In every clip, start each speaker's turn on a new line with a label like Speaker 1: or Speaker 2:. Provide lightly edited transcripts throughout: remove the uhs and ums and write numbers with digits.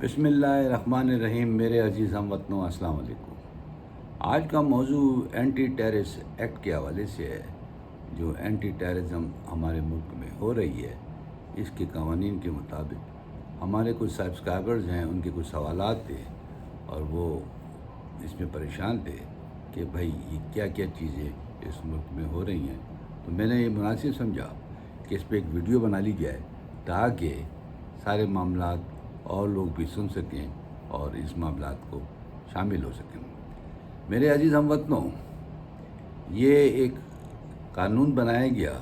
Speaker 1: بسم اللہ الرحمن الرحیم۔ میرے عزیز ہم وطنوں، السلام علیکم۔ آج کا موضوع اینٹی ٹیررسٹ ایکٹ کے حوالے سے ہے۔ جو اینٹی ٹیررزم ہمارے ملک میں ہو رہی ہے، اس کے قوانین کے مطابق ہمارے کچھ سبسکرائبرز ہیں، ان کے کچھ سوالات تھے اور وہ اس میں پریشان تھے کہ بھائی یہ کیا کیا چیزیں اس ملک میں ہو رہی ہیں۔ تو میں نے یہ مناسب سمجھا کہ اس پہ ایک ویڈیو بنا لی جائے تاکہ سارے معاملات اور لوگ بھی سن سکیں اور اس معاملات کو شامل ہو سکیں۔ میرے عزیز ہم وطنوں، یہ ایک قانون بنایا گیا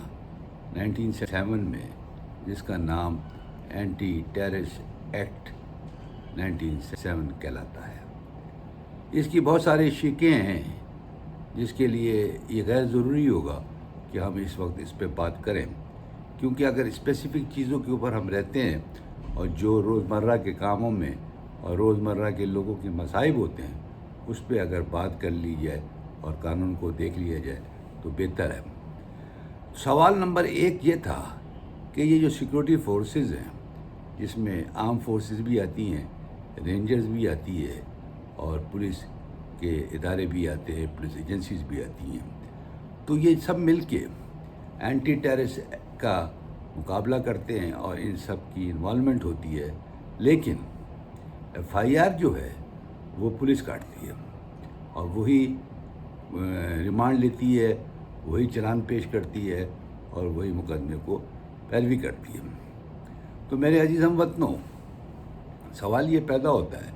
Speaker 1: 1907 میں، جس کا نام اینٹی ٹیررسٹ ایکٹ 1907 کہلاتا ہے۔ اس کی بہت ساری شقیں ہیں، جس کے لیے یہ غیر ضروری ہوگا کہ ہم اس وقت اس پہ بات کریں، کیونکہ اگر اسپیسیفک چیزوں کے اوپر ہم رہتے ہیں اور جو روزمرہ کے کاموں میں اور روزمرہ کے لوگوں کے مصائب ہوتے ہیں، اس پہ اگر بات کر لی جائے اور قانون کو دیکھ لیا جائے تو بہتر ہے۔ سوال نمبر 1 یہ تھا کہ یہ جو سیکورٹی فورسز ہیں، جس میں آرم فورسز بھی آتی ہیں، رینجرز بھی آتی ہے اور پولیس کے ادارے بھی آتے ہیں، پولیس ایجنسیز بھی آتی ہیں، تو یہ سب مل کے اینٹی ٹیررسٹ کا مقابلہ کرتے ہیں اور ان سب کی انوالومنٹ ہوتی ہے۔ لیکن ایف آئی آر جو ہے وہ پولیس کاٹتی ہے اور وہی ریمانڈ لیتی ہے، وہی چلان پیش کرتی ہے اور وہی مقدمے کو پیروی کرتی ہے۔ تو میرے عزیز ہم وطنوں، سوال یہ پیدا ہوتا ہے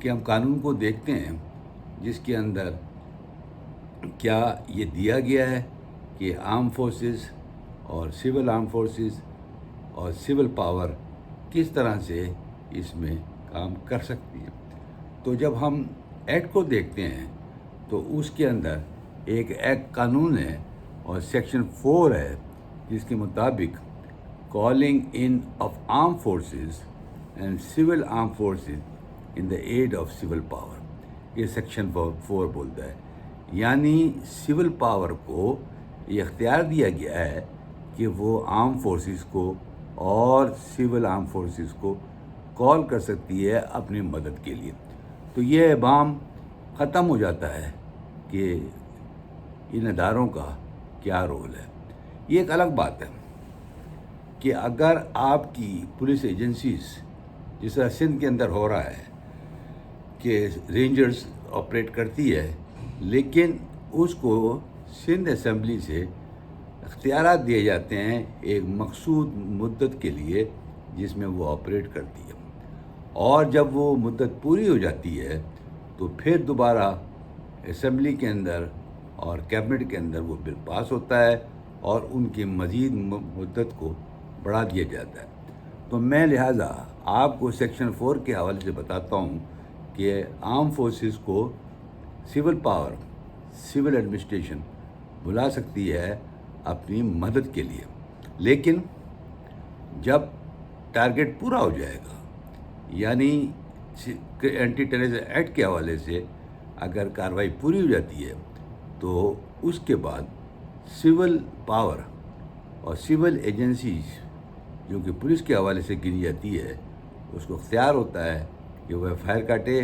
Speaker 1: کہ ہم قانون کو دیکھتے ہیں، جس کے اندر کیا یہ دیا گیا ہے کہ آرم فورسز اور سول آرم فورسز اور سول پاور کس طرح سے اس میں کام کر سکتی ہے۔ تو جب ہم ایکٹ کو دیکھتے ہیں تو اس کے اندر ایک ایکٹ قانون ہے اور سیکشن 4 ہے، جس کے مطابق calling in of armed forces and civil armed forces in the aid of civil power, یہ سیکشن 4 بولتا ہے۔ یعنی سول پاور کو یہ اختیار دیا گیا ہے کہ وہ آرم فورسز کو اور سول آرم فورسز کو کال کر سکتی ہے اپنی مدد کے لیے۔ تو یہ ابہام ختم ہو جاتا ہے کہ ان اداروں کا کیا رول ہے۔ یہ ایک الگ بات ہے کہ اگر آپ کی پولیس ایجنسیز، جس طرح سندھ کے اندر ہو رہا ہے کہ رینجرز آپریٹ کرتی ہے، لیکن اس کو سندھ اسمبلی سے اختیارات دیے جاتے ہیں ایک مخصوص مدت کے لیے، جس میں وہ آپریٹ کرتی ہے، اور جب وہ مدت پوری ہو جاتی ہے تو پھر دوبارہ اسمبلی کے اندر اور کیبنٹ کے اندر وہ بل پاس ہوتا ہے اور ان کی مزید مدت کو بڑھا دیا جاتا ہے۔ تو میں لہٰذا آپ کو سیکشن 4 کے حوالے سے بتاتا ہوں کہ آرم فورسز کو سول پاور، سول ایڈمنسٹریشن بلا سکتی ہے اپنی مدد کے لیے، لیکن جب ٹارگیٹ پورا ہو جائے گا، یعنی اینٹی ٹیررسٹ ایکٹ کے حوالے سے اگر کارروائی پوری ہو جاتی ہے تو اس کے بعد سول پاور اور سول ایجنسیز، جو کہ پولیس کے حوالے سے گنی جاتی ہے، اس کو اختیار ہوتا ہے کہ وہ ایف آئی آر کاٹے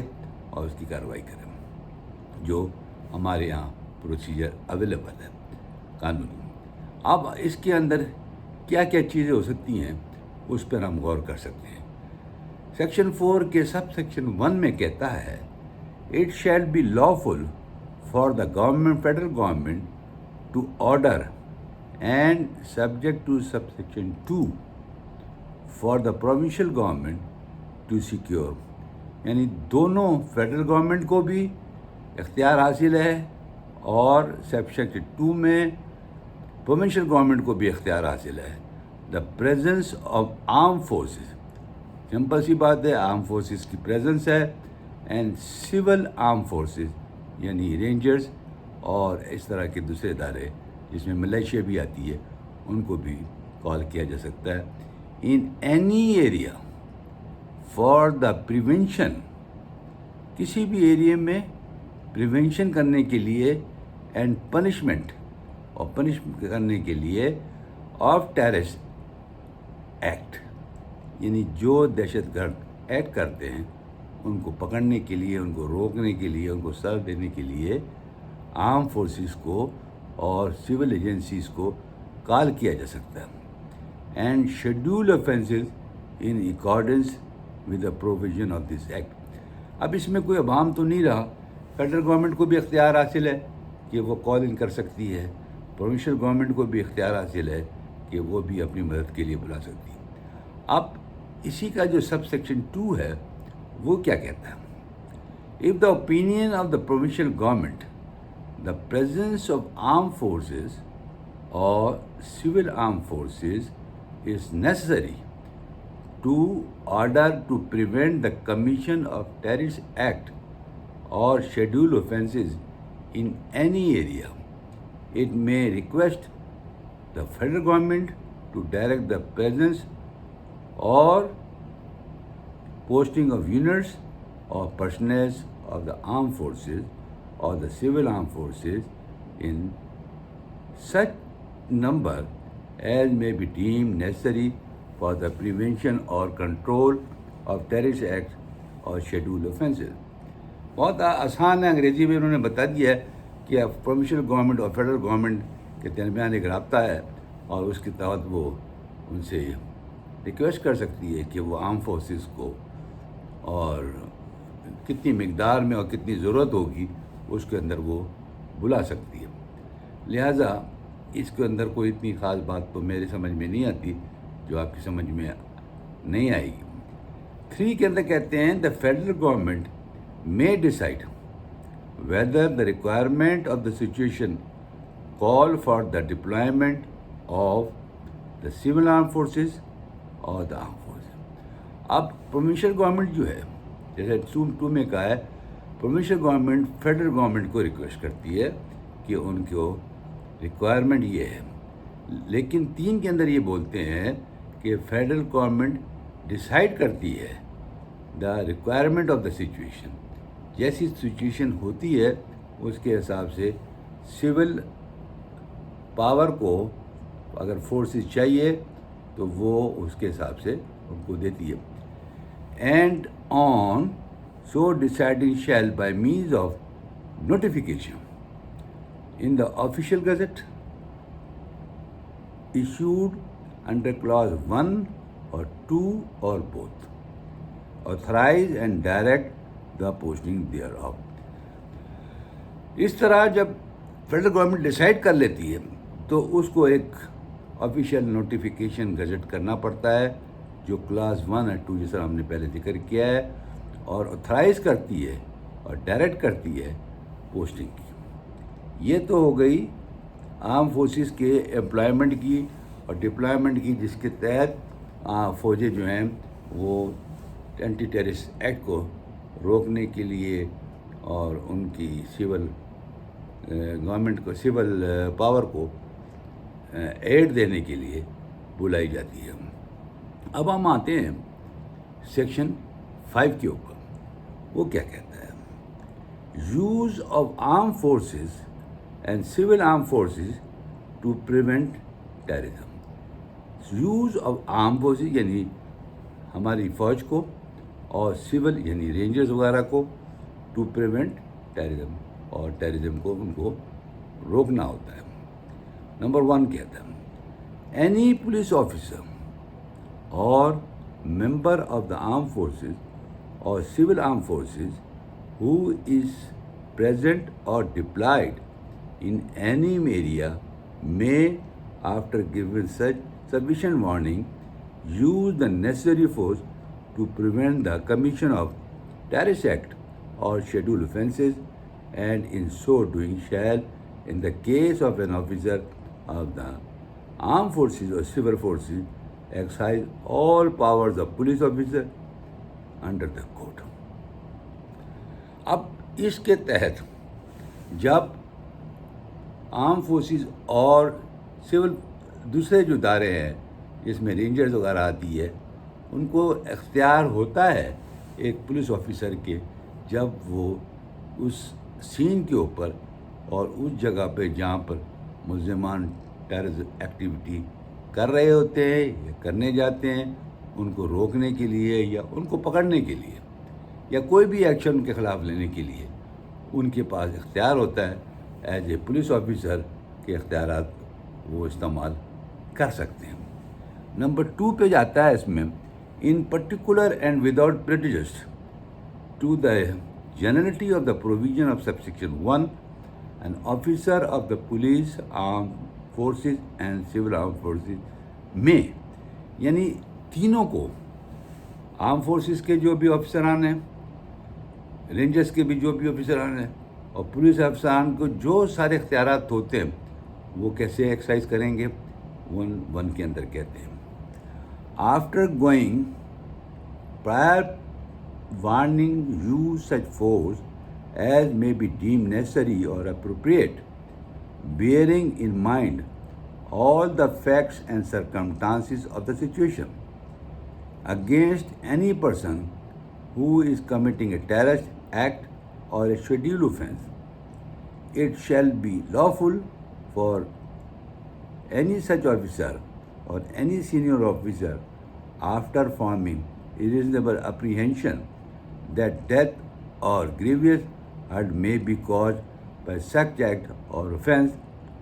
Speaker 1: اور اس کی کارروائی کرے، جو ہمارے یہاں پروسیجر اویلیبل ہے قانونی۔ اب اس کے اندر کیا کیا چیزیں ہو سکتی ہیں، اس پر ہم غور کر سکتے ہیں۔ سیکشن 4 کے سب سیکشن 1 میں کہتا ہے it shall be lawful for the government, federal government to order and subject to sub section 2 for the provincial government to secure, یعنی دونوں فیڈرل گورنمنٹ کو بھی اختیار حاصل ہے اور سیکشن 2 میں پروونشل گورنمنٹ کو بھی اختیار حاصل ہے۔ The presence of armed forces, simple سی بات ہے، آرم فورسز کی پریزنس ہے، اینڈ سول آرم فورسز یعنی رینجرز اور اس طرح کے دوسرے ادارے جس میں ملیشیا بھی آتی ہے، ان کو بھی کال کیا جا سکتا ہے in any area for the prevention, کسی بھی ایریا میں پریونشن کرنے کے لیے، اینڈ پنشمنٹ، اور پنش کرنے کے لیے آف ٹیررسٹ ایکٹ، یعنی جو دہشت گرد ایڈ کرتے ہیں ان کو پکڑنے کے لیے، ان کو روکنے کے لیے، ان کو سزا دینے کے لیے آرم فورسز کو اور سول ایجنسیز کو کال کیا جا سکتا ہے and schedule offenses in accordance with the provision of this act. اب اس میں کوئی عوام تو نہیں رہا، فیڈرل گورنمنٹ کو بھی اختیار حاصل ہے کہ وہ کال ان کر سکتی ہے، پروونشل گورنمنٹ کو بھی اختیار حاصل ہے کہ وہ بھی اپنی مدد کے لیے بلا سکتی ہے۔ اب اسی کا جو سب سیکشن 2 ہے وہ کیا کہتا ہے؟ If the opinion of the provincial government the presence of armed forces or civil armed forces is necessary to order to prevent the commission of terrorist act or scheduled offences in any area, it may request the federal government to direct the presence or posting of units or personnel of the armed forces or the civil armed forces in such number as may be deemed necessary for the prevention or control of terrorist acts or scheduled offences۔ بہت آسان ہے، انگریزی میں انہوں نے بتا دیا ہے کہ پروونشل گورنمنٹ اور فیڈرل گورنمنٹ کے درمیان ایک رابطہ ہے اور اس کے تحت وہ ان سے ریکویسٹ کر سکتی ہے کہ وہ آرم فورسز کو اور کتنی مقدار میں اور کتنی ضرورت ہوگی اس کے اندر وہ بلا سکتی ہے۔ لہٰذا اس کے اندر کوئی اتنی خاص بات تو میرے سمجھ میں نہیں آتی جو آپ کی سمجھ میں نہیں آئے گی۔ 3 کے اندر کہتے ہیں the federal government may decide whether the requirement of the situation call for the deployment of the civil armed forces or the armed forces۔ اب پروونشل گورنمنٹ جو ہے، جیسے 2 میں کہا ہے، پروونشل گورنمنٹ فیڈرل گورنمنٹ کو ریکویسٹ کرتی ہے کہ ان کو ریکوائرمنٹ یہ ہے، لیکن 3 کے اندر یہ بولتے ہیں کہ فیڈرل گورنمنٹ ڈیسائیڈ کرتی ہے the requirement of the situation, جیسی سچویشن ہوتی ہے اس کے حساب سے سول پاور کو اگر فورسز چاہیے تو وہ اس کے حساب سے ان کو دیتی ہے۔ And on so deciding shall by means of notification in the official gazette issued under clause 1 or 2 or both, authorize and direct the posting thereof۔ اس طرح جب فیڈرل گورنمنٹ ڈیسائیڈ کر لیتی ہے تو اس کو ایک آفیشیل نوٹیفیکیشن گزٹ کرنا پڑتا ہے جو کلاس 1 اور 2 جیسا ہم نے پہلے ذکر کیا ہے، اور اتھرائز کرتی ہے اور ڈائریکٹ کرتی ہے پوسٹنگ کی۔ یہ تو ہو گئی آرم فورسز کے امپلائمنٹ کی اور ڈپلائمنٹ کی، جس کے تحت فوجیں جو ہیں وہ اینٹی ٹیررسٹ ایکٹ کو روکنے کے لیے اور ان کی سول گورنمنٹ کو سول پاور کو ایڈ دینے کے لیے بلائی جاتی ہے۔ اب ہم آتے ہیں سیکشن 5 کے اوپر۔ وہ کیا کہتا ہے؟ Use of armed forces and civil armed forces to prevent terrorism. Use of armed forces یعنی ہماری فوج کو، اور سول یعنی رینجرز وغیرہ کو، ٹو پریونٹ ٹیررزم، اور ٹیررزم کو ان کو روکنا ہوتا ہے۔ نمبر 1 کہتا ہے اینی پولیس آفیسر اور member of the armed forces or civil armed forces who is present or deployed in any area may, after giving such sufficient warning, use the necessary force to prevent the commission of terrorist act or scheduled offences, and in so doing shall, in the case of an officer of the armed forces or civil forces, exercise all powers of police officer under the code۔ اب اس کے تحت جب arm forces اور civil دوسرے جو ادارے ہیں جس میں رینجرز وغیرہ آتی ہے، ان کو اختیار ہوتا ہے ایک پولیس آفیسر کے، جب وہ اس سین کے اوپر اور اس جگہ پہ جہاں پر ملزمان ٹیررز ایکٹیویٹی کر رہے ہوتے ہیں یا کرنے جاتے ہیں، ان کو روکنے کے لیے یا ان کو پکڑنے کے لیے یا کوئی بھی ایکشن ان کے خلاف لینے کے لیے ان کے پاس اختیار ہوتا ہے. ایز اے پولیس آفیسر کے اختیارات وہ استعمال کر سکتے ہیں. نمبر 2 پہ جاتا ہے اس میں in particular and without prejudice to the generality of the provision of sub section 1 an officer of the police armed forces and civil armed forces میں، یعنی تینوں کو، آرم فورسز کے جو بھی آفیسران ہیں، رینجرز کے بھی جو بھی آفیسران ہیں، اور پولیس افسران کو جو سارے اختیارات ہوتے ہیں وہ کیسے ایکسرسائز کریں گے، 1 کے اندر کہتے ہیں. After going prior warning use such force as may be deemed necessary or appropriate, bearing in mind all the facts and circumstances of the situation, against any person who is committing a terrorist act or a scheduled offense. It shall be lawful for any such officer or any senior officer, after forming a reasonable apprehension that death or grievous hurt may be caused by such act or offense,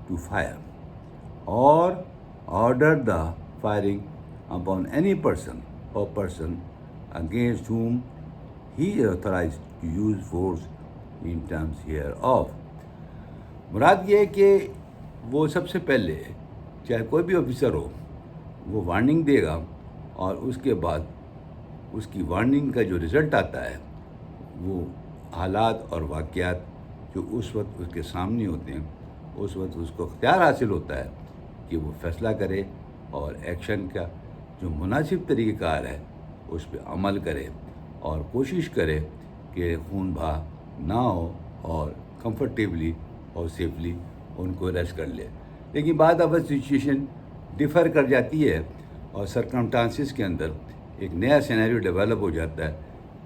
Speaker 1: to fire or order the firing upon any person or person against whom he is authorized to use force in terms hereof. مراد یہ ہے کہ وہ سب سے پہلے چاہے کوئی بھی officer ہو وہ وارننگ دے گا، اور اس کے بعد اس کی وارننگ کا جو رزلٹ آتا ہے وہ حالات اور واقعات جو اس وقت اس کے سامنے ہوتے ہیں اس وقت اس کو اختیار حاصل ہوتا ہے کہ وہ فیصلہ کرے اور ایکشن کا جو مناسب طریقہ کار ہے اس پہ عمل کرے اور کوشش کرے کہ خون بہا نہ ہو اور کمفرٹیبلی اور سیفلی ان کو ریسٹ کر لے. لیکن بعد اب سچویشن ڈیفر کر جاتی ہے اور سرکمسٹانسز کے اندر ایک نیا سینیریو ڈیولپ ہو جاتا ہے.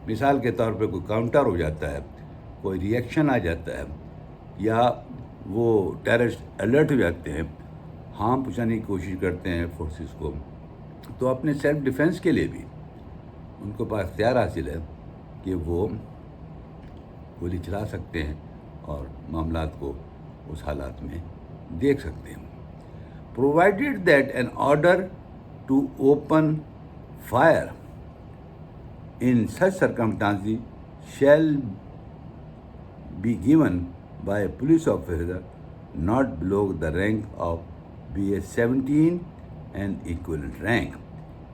Speaker 1: مثال کے طور پہ کوئی کاؤنٹر ہو جاتا ہے، کوئی ریئیکشن آ جاتا ہے، یا وہ ٹیررسٹ الرٹ ہو جاتے ہیں، ہارم پہنچانے کی کوشش کرتے ہیں فورسز کو، تو اپنے سیلف ڈیفینس کے لیے بھی ان کو پاس اختیار حاصل ہے کہ وہ گولی چلا سکتے ہیں اور معاملات کو اس حالات میں دیکھ سکتے ہیں. provided that an order to open fire in such circumstances shall be given by a police officer not below the rank of BS 17 and equivalent rank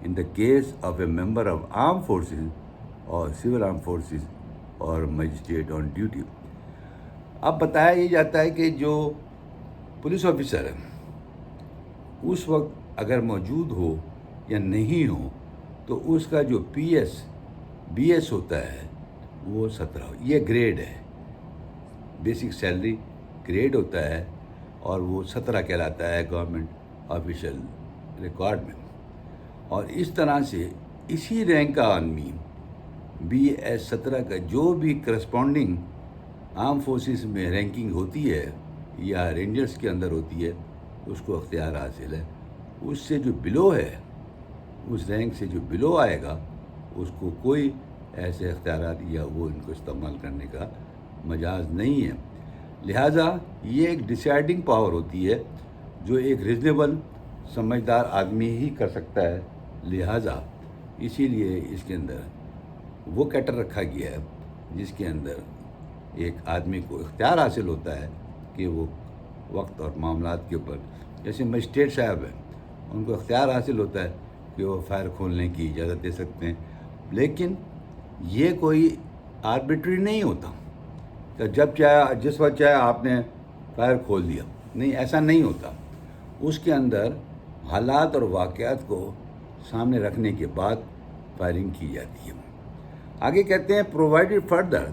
Speaker 1: in the case of a member of armed forces or civil armed forces or magistrate on duty. اب بتایا یہ جاتا ہے کہ جو police officer ہے اس وقت اگر موجود ہو یا نہیں ہو تو اس کا جو بی ایس ہوتا ہے وہ 17 ہو. یہ گریڈ ہے، بیسک سیلری گریڈ ہوتا ہے اور وہ 17 کہلاتا ہے گورنمنٹ آفیشیل ریکارڈ میں. اور اس طرح سے اسی رینک کا آدمی BS 17 کا جو بھی کرسپونڈنگ آرم فورسز میں رینکنگ ہوتی ہے یا رینجرز کے اندر ہوتی ہے اس کو اختیار حاصل ہے. اس سے جو بلو ہے، اس رینک سے جو بلو آئے گا اس کو کوئی ایسے اختیارات یا وہ ان کو استعمال کرنے کا مجاز نہیں ہے. لہٰذا یہ ایک ڈیسائیڈنگ پاور ہوتی ہے جو ایک ریزنیبل سمجھدار آدمی ہی کر سکتا ہے. لہٰذا اسی لیے اس کے اندر وہ کیٹر رکھا گیا ہے جس کے اندر ایک آدمی کو اختیار حاصل ہوتا ہے کہ وہ وقت اور معاملات کے اوپر، جیسے مجسٹریٹ صاحب ہیں ان کو اختیار حاصل ہوتا ہے کہ وہ فائر کھولنے کی اجازت دے سکتے ہیں. لیکن یہ کوئی آربیٹری نہیں ہوتا کہ جب چاہے جس وقت چاہے آپ نے فائر کھول دیا، نہیں، ایسا نہیں ہوتا. اس کے اندر حالات اور واقعات کو سامنے رکھنے کے بعد فائرنگ کی جاتی ہے. آگے کہتے ہیں provided further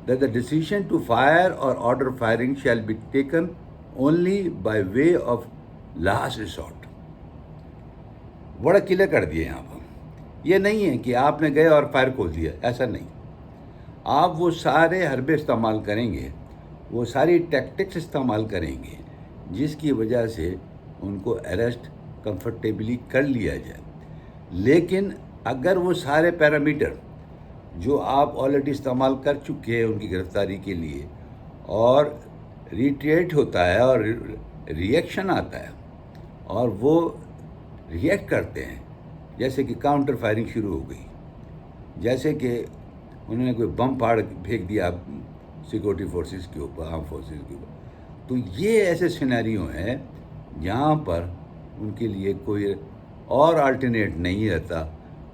Speaker 1: that the decision to fire or order firing shall be taken only by way of last resort. بڑا کلیئر کر دیا یہاں پر. یہ نہیں ہے کہ آپ نے گئے اور فائر کھول دیا، ایسا نہیں. آپ وہ سارے حربے استعمال کریں گے، وہ ساری ٹیکٹکس استعمال کریں گے جس کی وجہ سے ان کو اریسٹ کمفرٹیبلی کر لیا جائے. لیکن اگر وہ سارے پیرامیٹر جو آپ آلریڈی استعمال کر چکے ہیں ان کی گرفتاری کے لیے، اور ریٹریٹ ہوتا ہے اور ری ایکشن آتا ہے اور وہ ریئیکٹ کرتے ہیں، جیسے کہ کاؤنٹر فائرنگ شروع ہو گئی، جیسے کہ انہوں نے کوئی بم پھاڑ پھینک دیا سیکورٹی فورسز کے اوپر، آرم فورسز کے اوپر، تو یہ ایسے سینیریو ہیں جہاں پر ان کے لیے کوئی اور آلٹرنیٹ نہیں رہتا،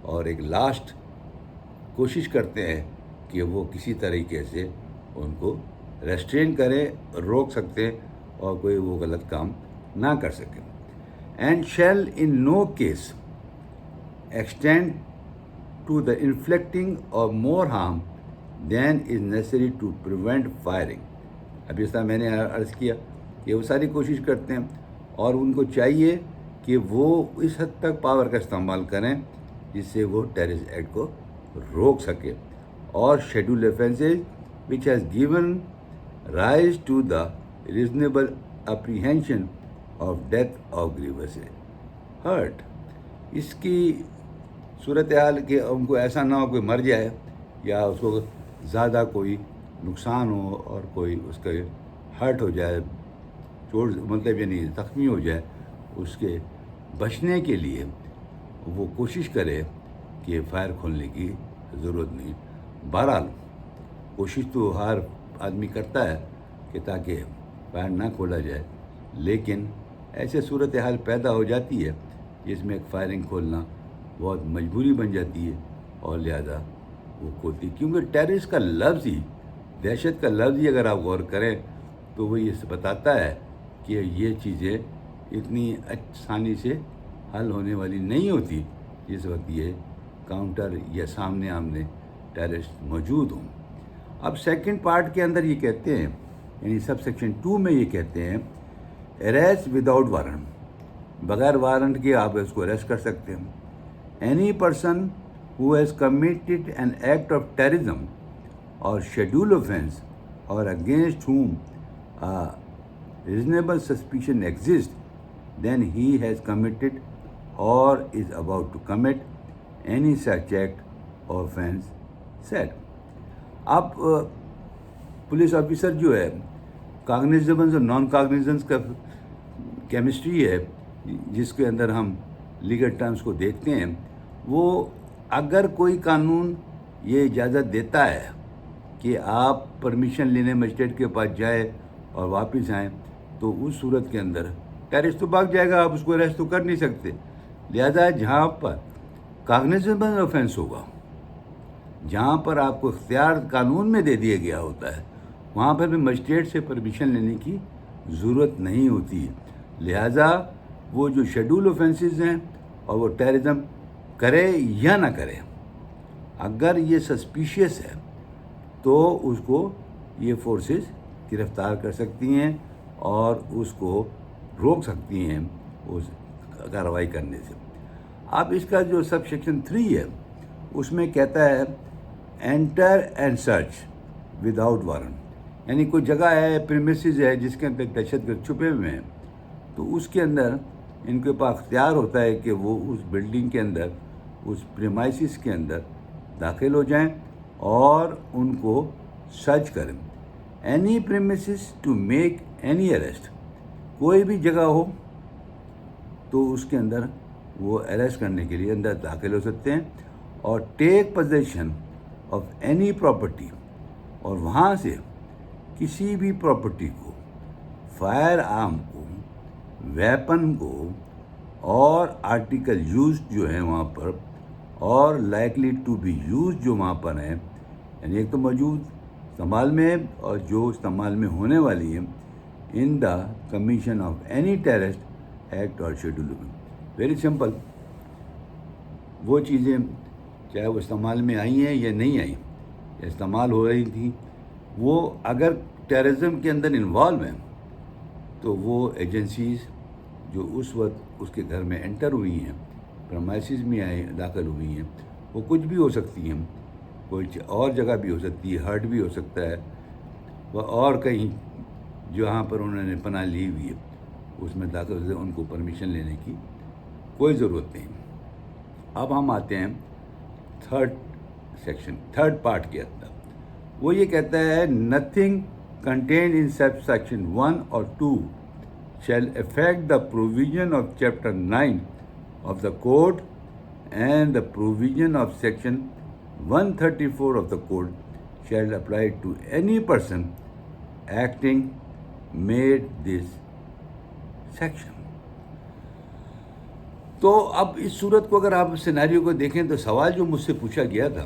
Speaker 1: اور ایک لاسٹ کوشش کرتے ہیں کہ وہ کسی طریقے سے ان کو ریسٹرین کریں، روک سکتے ہیں اور کوئی وہ غلط کام نہ کر سکے. And shall in no case extend to the inflicting of more harm than is necessary to prevent firing. ابھی اس طرح میں نے عرض کیا کہ وہ ساری کوشش کرتے ہیں اور ان کو چاہیے کہ وہ اس حد تک پاور کا استعمال کریں جس سے وہ ٹیررسٹ ایکٹ کو روک سکے. اور schedule offenses which has given rise to the reasonable apprehension of death of grievous hurt. اس کی صورتحال کہ ان کو ایسا نہ ہو کوئی مر جائے یا اس کو زیادہ کوئی نقصان ہو اور کوئی اس کا ہرٹ ہو جائے، چوٹ مطلب یعنی زخمی ہو جائے، اس کے بچنے کے لیے وہ کوشش کرے کہ فائر کھولنے کی ضرورت نہیں. بہرحال کوشش تو ہر آدمی کرتا ہے کہ تاکہ فائر نہ کھولا جائے، لیکن ایسے صورتحال پیدا ہو جاتی ہے جس میں ایک فائرنگ کھولنا بہت مجبوری بن جاتی ہے اور لہذا وہ کھولتی، کیونکہ ٹیررسٹ کا لفظ ہی، دہشت کا لفظ ہی اگر آپ غور کریں تو وہ یہ بتاتا ہے کہ یہ چیزیں اتنی آسانی سے حل ہونے والی نہیں ہوتی جس وقت یہ کاؤنٹر یا سامنے آمنے ٹیررسٹ موجود ہوں. اب سیکنڈ پارٹ کے اندر یہ کہتے ہیں، یعنی سب سیکشن 2 میں یہ کہتے ہیں اریسٹ وداؤٹ وارنٹ، بغیر وارنٹ کے آپ اس کو اریسٹ کر سکتے ہیں. Any person who has committed an act of terrorism اور شیڈول offense اور against whom reasonable suspicion exists, then he has committed or is about to commit any such act or offense said. اب police officer جو ہے کاگنیزنس اور نان کاگنیزنس کا chemistry ہے جس کے اندر ہم لیگل ٹرمز کو دیکھتے ہیں، وہ اگر کوئی قانون یہ اجازت دیتا ہے کہ آپ پرمیشن لینے مجسٹریٹ کے پاس جائے اور واپس آئیں، تو اس صورت کے اندر ٹیررسٹ تو بھاگ جائے گا، آپ اس کو اریسٹ تو کر نہیں سکتے. لہذا جہاں پر کاگنیزبل آفینس ہوگا، جہاں پر آپ کو اختیار قانون میں دے دیا گیا ہوتا ہے، وہاں پر بھی مجسٹریٹ سے پرمیشن لینے کی ضرورت نہیں ہوتی ہے. لہذا وہ جو شیڈول آفینسز ہیں اور وہ ٹیررزم کرے یا نہ کرے، اگر یہ سسپیشیس ہے تو اس کو یہ فورسز گرفتار کر سکتی ہیں اور اس کو روک سکتی ہیں اس کارروائی کرنے سے. اب اس کا جو سب سیکشن 3 ہے اس میں کہتا ہے enter and search without warrant, یعنی کوئی جگہ ہے، پریمیسز ہے جس کے اندر دہشت گرد چھپے ہوئے ہیں، تو اس کے اندر ان کے پاس اختیار ہوتا ہے کہ وہ اس بلڈنگ کے اندر، اس پریمائسز کے اندر داخل ہو جائیں اور ان کو سرچ کریں. Any premises to make any arrest, کوئی بھی جگہ ہو تو اس کے اندر وہ اریسٹ کرنے کے لیے اندر داخل ہو سکتے ہیں. اور ٹیک پوزیشن آف اینی پراپرٹی، اور وہاں سے کسی بھی پراپرٹی کو، فائر آرم کو، ویپن کو اور آرٹیکل یوز جو ہیں وہاں پر، اور لائکلی ٹو بی یوز جو وہاں پر ہیں، یعنی ایک تو موجود استعمال میں اور جو استعمال میں ہونے والی ہیں، in the commission of any terrorist act اور شیڈول. ویری سمپل، وہ چیزیں چاہے وہ استعمال میں آئی ہیں یا نہیں آئیں، یا استعمال ہو رہی تھیں، وہ اگر ٹیررزم کے اندر انوالو ہیں تو وہ ایجنسیز جو اس وقت اس کے گھر میں انٹر ہوئی ہیں، پرمائسز میں داخل ہوئی ہیں، وہ کچھ بھی ہو سکتی ہیں، کوئی اور جگہ بھی ہو سکتی ہے، ہرٹ بھی ہو سکتا ہے، وہ اور کہیں جہاں پر انہوں نے پناہ لی ہوئی ہے اس میں داخل سے ان کو پرمیشن لینے کی کوئی ضرورت نہیں. اب ہم آتے ہیں تھرڈ پارٹ کے اندر وہ یہ کہتا ہے nothing contained in sub section 1 اور 2 shall affect the provision of chapter 9 of the code and the provision of section 134 of the code shall apply to any person acting made this section. تو اب اس صورت کو اگر آپ scenario کو دیکھیں تو سوال جو مجھ سے پوچھا گیا تھا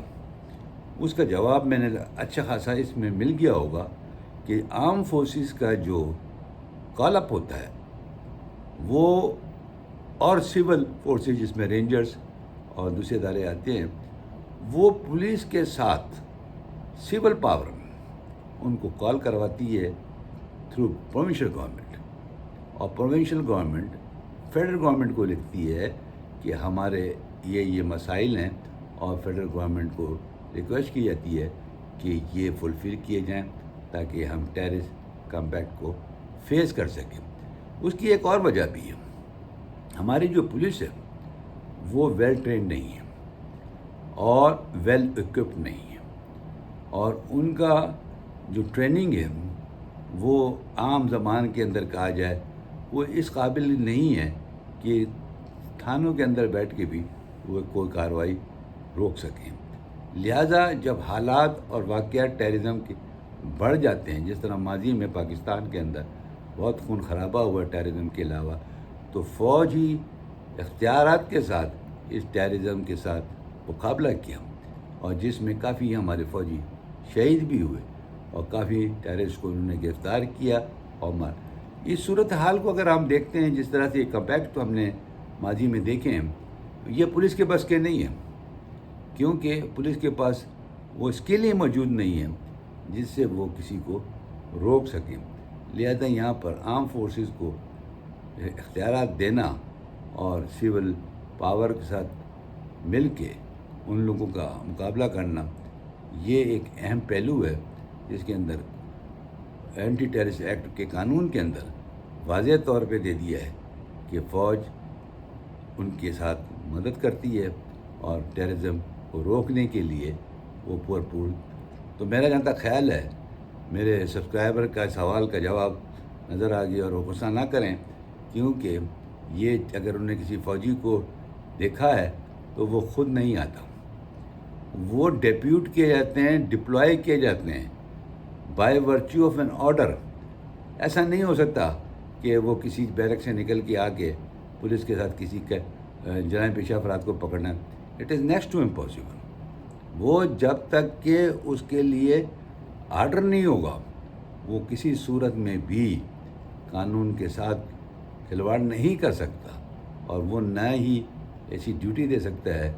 Speaker 1: اس کا جواب میں نے اچھا خاصا اس میں مل گیا ہوگا کہ آرم فورسز کا جو کال اپ ہوتا ہے وہ اور سول فورسز جس میں رینجرز اور دوسرے ادارے آتے ہیں وہ پولیس کے ساتھ سول پاور ان کو کال کرواتی ہے تھرو پروونشل گورنمنٹ، اور پروونشل گورنمنٹ فیڈرل گورنمنٹ کو لکھتی ہے کہ ہمارے یہ مسائل ہیں، اور فیڈرل گورنمنٹ کو ریکویسٹ کی جاتی ہے کہ یہ فلفل کیے جائیں تاکہ ہم ٹیررسٹ کمپیکٹ کو فیس کر سکیں۔ اس کی ایک اور وجہ بھی ہے، ہماری جو پولیس ہے وہ ویل ٹرینڈ نہیں ہے اور ویل اکوپڈ نہیں ہے، اور ان کا جو ٹریننگ ہے وہ عام زبان کے اندر کہا جائے وہ اس قابل نہیں ہے کہ تھانوں کے اندر بیٹھ کے بھی وہ کوئی کارروائی روک سکیں۔ لہٰذا جب حالات اور واقعات ٹیررزم کے بڑھ جاتے ہیں، جس طرح ماضی میں پاکستان کے اندر بہت خون خرابہ ہوا ٹیررزم کے علاوہ، تو فوج ہی اختیارات کے ساتھ اس ٹیررزم کے ساتھ مقابلہ کیا، اور جس میں کافی ہمارے فوجی شہید بھی ہوئے اور کافی ٹیررسٹ کو انہوں نے گرفتار کیا اور مار۔ اس صورتحال کو اگر ہم دیکھتے ہیں جس طرح سے یہ کمپیکٹ تو ہم نے ماضی میں دیکھے ہیں، یہ پولیس کے بس کے نہیں ہیں، کیونکہ پولیس کے پاس وہ اسکل ہی موجود نہیں ہے جس سے وہ کسی کو روک سکیں۔ لہذا یہاں پر آرم فورسز کو اختیارات دینا اور سول پاور کے ساتھ مل کے ان لوگوں کا مقابلہ کرنا، یہ ایک اہم پہلو ہے جس کے اندر اینٹی ٹیررسٹ ایکٹ کے قانون کے اندر واضح طور پہ دے دیا ہے کہ فوج ان کے ساتھ مدد کرتی ہے اور ٹیررزم کو روکنے کے لیے وہ پورپور۔ تو میرا جہاں تک خیال ہے، میرے سبسکرائبر کا سوال کا جواب نظر آ گیا، اور وہ غصہ نہ کریں، کیونکہ یہ اگر انہوں نے کسی فوجی کو دیکھا ہے تو وہ خود نہیں آتا، وہ ڈیپیوٹ کیے جاتے ہیں، ڈپلوائے کیے جاتے ہیں by virtue of an order. ایسا نہیں ہو سکتا کہ وہ کسی بیرک سے نکل کے آ کے پولیس کے ساتھ کسی کے جرائم پیشہ افراد کو پکڑنا، it is next to impossible. وہ جب تک کہ اس کے لیے آرڈر نہیں ہوگا وہ کسی صورت میں بھی قانون کے ساتھ کھلواڑ نہیں کر سکتا، اور وہ نہ ہی ایسی ڈیوٹی دے سکتا ہے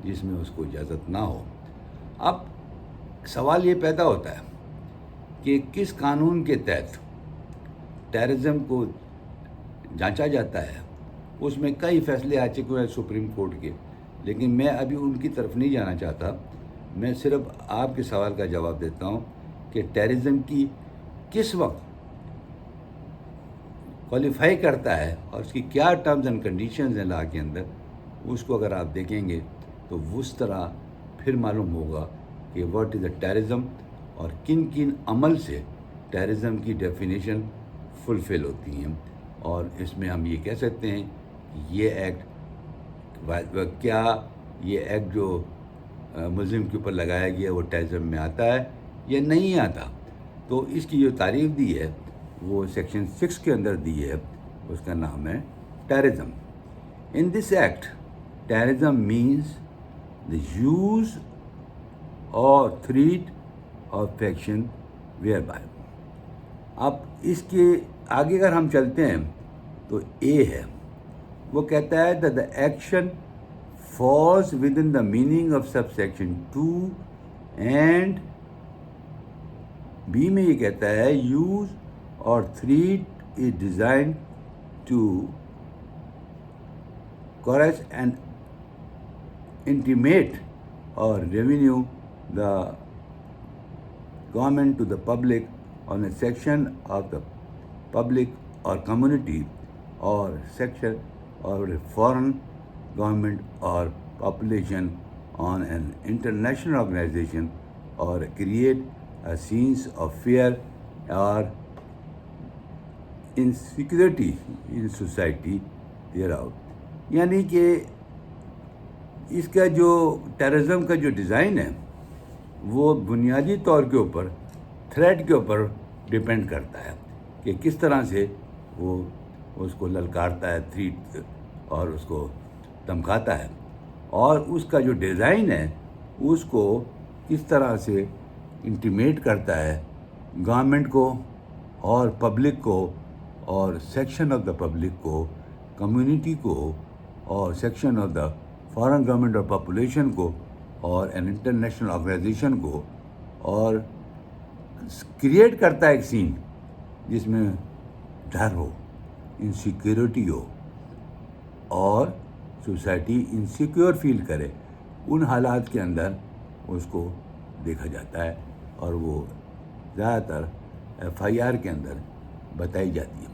Speaker 1: جس میں اس کو اجازت نہ ہو۔ اب سوال یہ پیدا ہوتا ہے کہ کس قانون کے تحت ٹیررزم کو جانچا جاتا ہے۔ اس میں کئی فیصلے آ چکے ہیں سپریم کورٹ کے، لیکن میں ابھی ان کی طرف نہیں جانا چاہتا، میں صرف آپ کے سوال کا جواب دیتا ہوں کہ ٹیررزم کی کس وقت کوالیفائی کرتا ہے اور اس کی کیا ٹرمز اینڈ کنڈیشنز ہیں لا کے اندر، اس کو اگر آپ دیکھیں گے تو اس طرح پھر معلوم ہوگا کہ واٹ از اے ٹیررزم اور کن کن عمل سے ٹیررزم کی ڈیفینیشن فلفل ہوتی ہیں۔ اور اس میں ہم یہ کہہ سکتے ہیں کہ یہ ایکٹ کیا یہ ایکٹ جو ملزم کے اوپر لگایا گیا وہ ٹیررزم میں آتا ہے یا نہیں آتا۔ تو اس کی جو تعریف دی ہے وہ سیکشن 6 کے اندر دی ہے، اس کا نام ہے terrorism. In this act terrorism means the use or threat of faction whereby۔ اب اس کے آگے اگر ہم چلتے ہیں تو اے ہے، وہ کہتا ہے that the action falls within the meaning of subsection 2 and be میں یہ کہتا ہے use or threat is designed to coerce and intimate or revenue the government to the public on a section of the public or community or section or a foreign government or population on an international organization or create a scenes of fear or insecurity in society thereout. یعنی کہ اس کا جو terrorism کا جو design ہے وہ بنیادی طور کے اوپر تھریٹ کے اوپر ڈپینڈ کرتا ہے کہ کس طرح سے وہ اس کو للکارتا ہے تھریٹ اور اس کو دھمکاتا ہے، اور اس کا جو ڈیزائن ہے اس کو کس طرح سے انٹیمیٹ کرتا ہے گورنمنٹ کو اور پبلک کو اور سیکشن آف دا پبلک کو، کمیونٹی کو اور section of the foreign government اور پاپولیشن کو اور این انٹرنیشنل آرگنائزیشن کو، اور کریٹ کرتا ہے ایک سین جس میں ڈر ہو، انسیکیورٹی ہو اور سوسائٹی انسیکیور فیل کرے. ان حالات کے اندر اس کو دیکھا جاتا ہے اور وہ زیادہ تر FIR کے اندر بتائی جاتی ہے.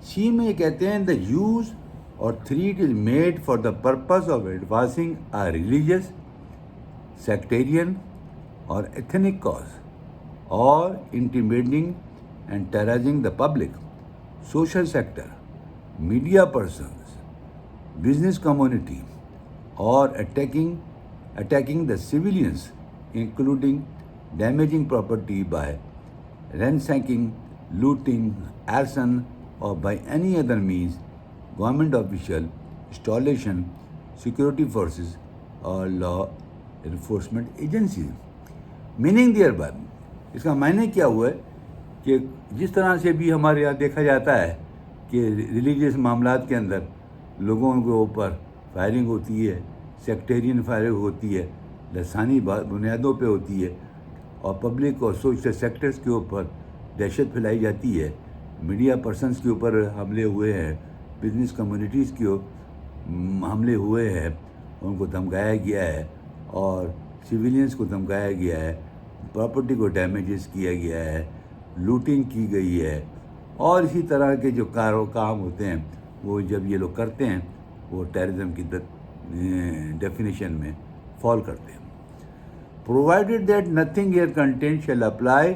Speaker 1: سی میں یہ کہتے ہیں the use or threat is made for the purpose of advancing a religious, sectarian or ethnic cause or intimidating and terrorizing the public, social sector, media persons, business community or attacking the civilians, including damaging property by ransacking, looting, arson, or by any other means, government official, installation, security forces, or law enforcement agencies. Meaning thereby, اس کا معنی کیا ہوا ہے کہ جس طرح سے بھی ہمارے یہاں دیکھا جاتا ہے کہ ریلیجیس معاملات کے اندر لوگوں کے اوپر فائرنگ ہوتی ہے، سیکٹیرین فائرنگ ہوتی ہے، لسانی بنیادوں پہ ہوتی ہے، اور پبلک اور سوشل سیکٹرز کے اوپر دہشت پھیلائی جاتی ہے، میڈیا پرسنز کے اوپر حملے ہوئے ہیں، بزنس کمیونٹیز کے حملے ہوئے ہیں، ان کو دھمکایا گیا ہے اور سویلینس کو دھمکایا گیا ہے، پراپرٹی کو ڈیمیجز کیا گیا ہے، لوٹنگ کی گئی ہے، اور اسی طرح کے جو کام ہوتے ہیں وہ جب یہ لوگ کرتے ہیں وہ ٹیررزم کی ڈیفینیشن میں فال کرتے ہیں. Provided that nothing here content shall apply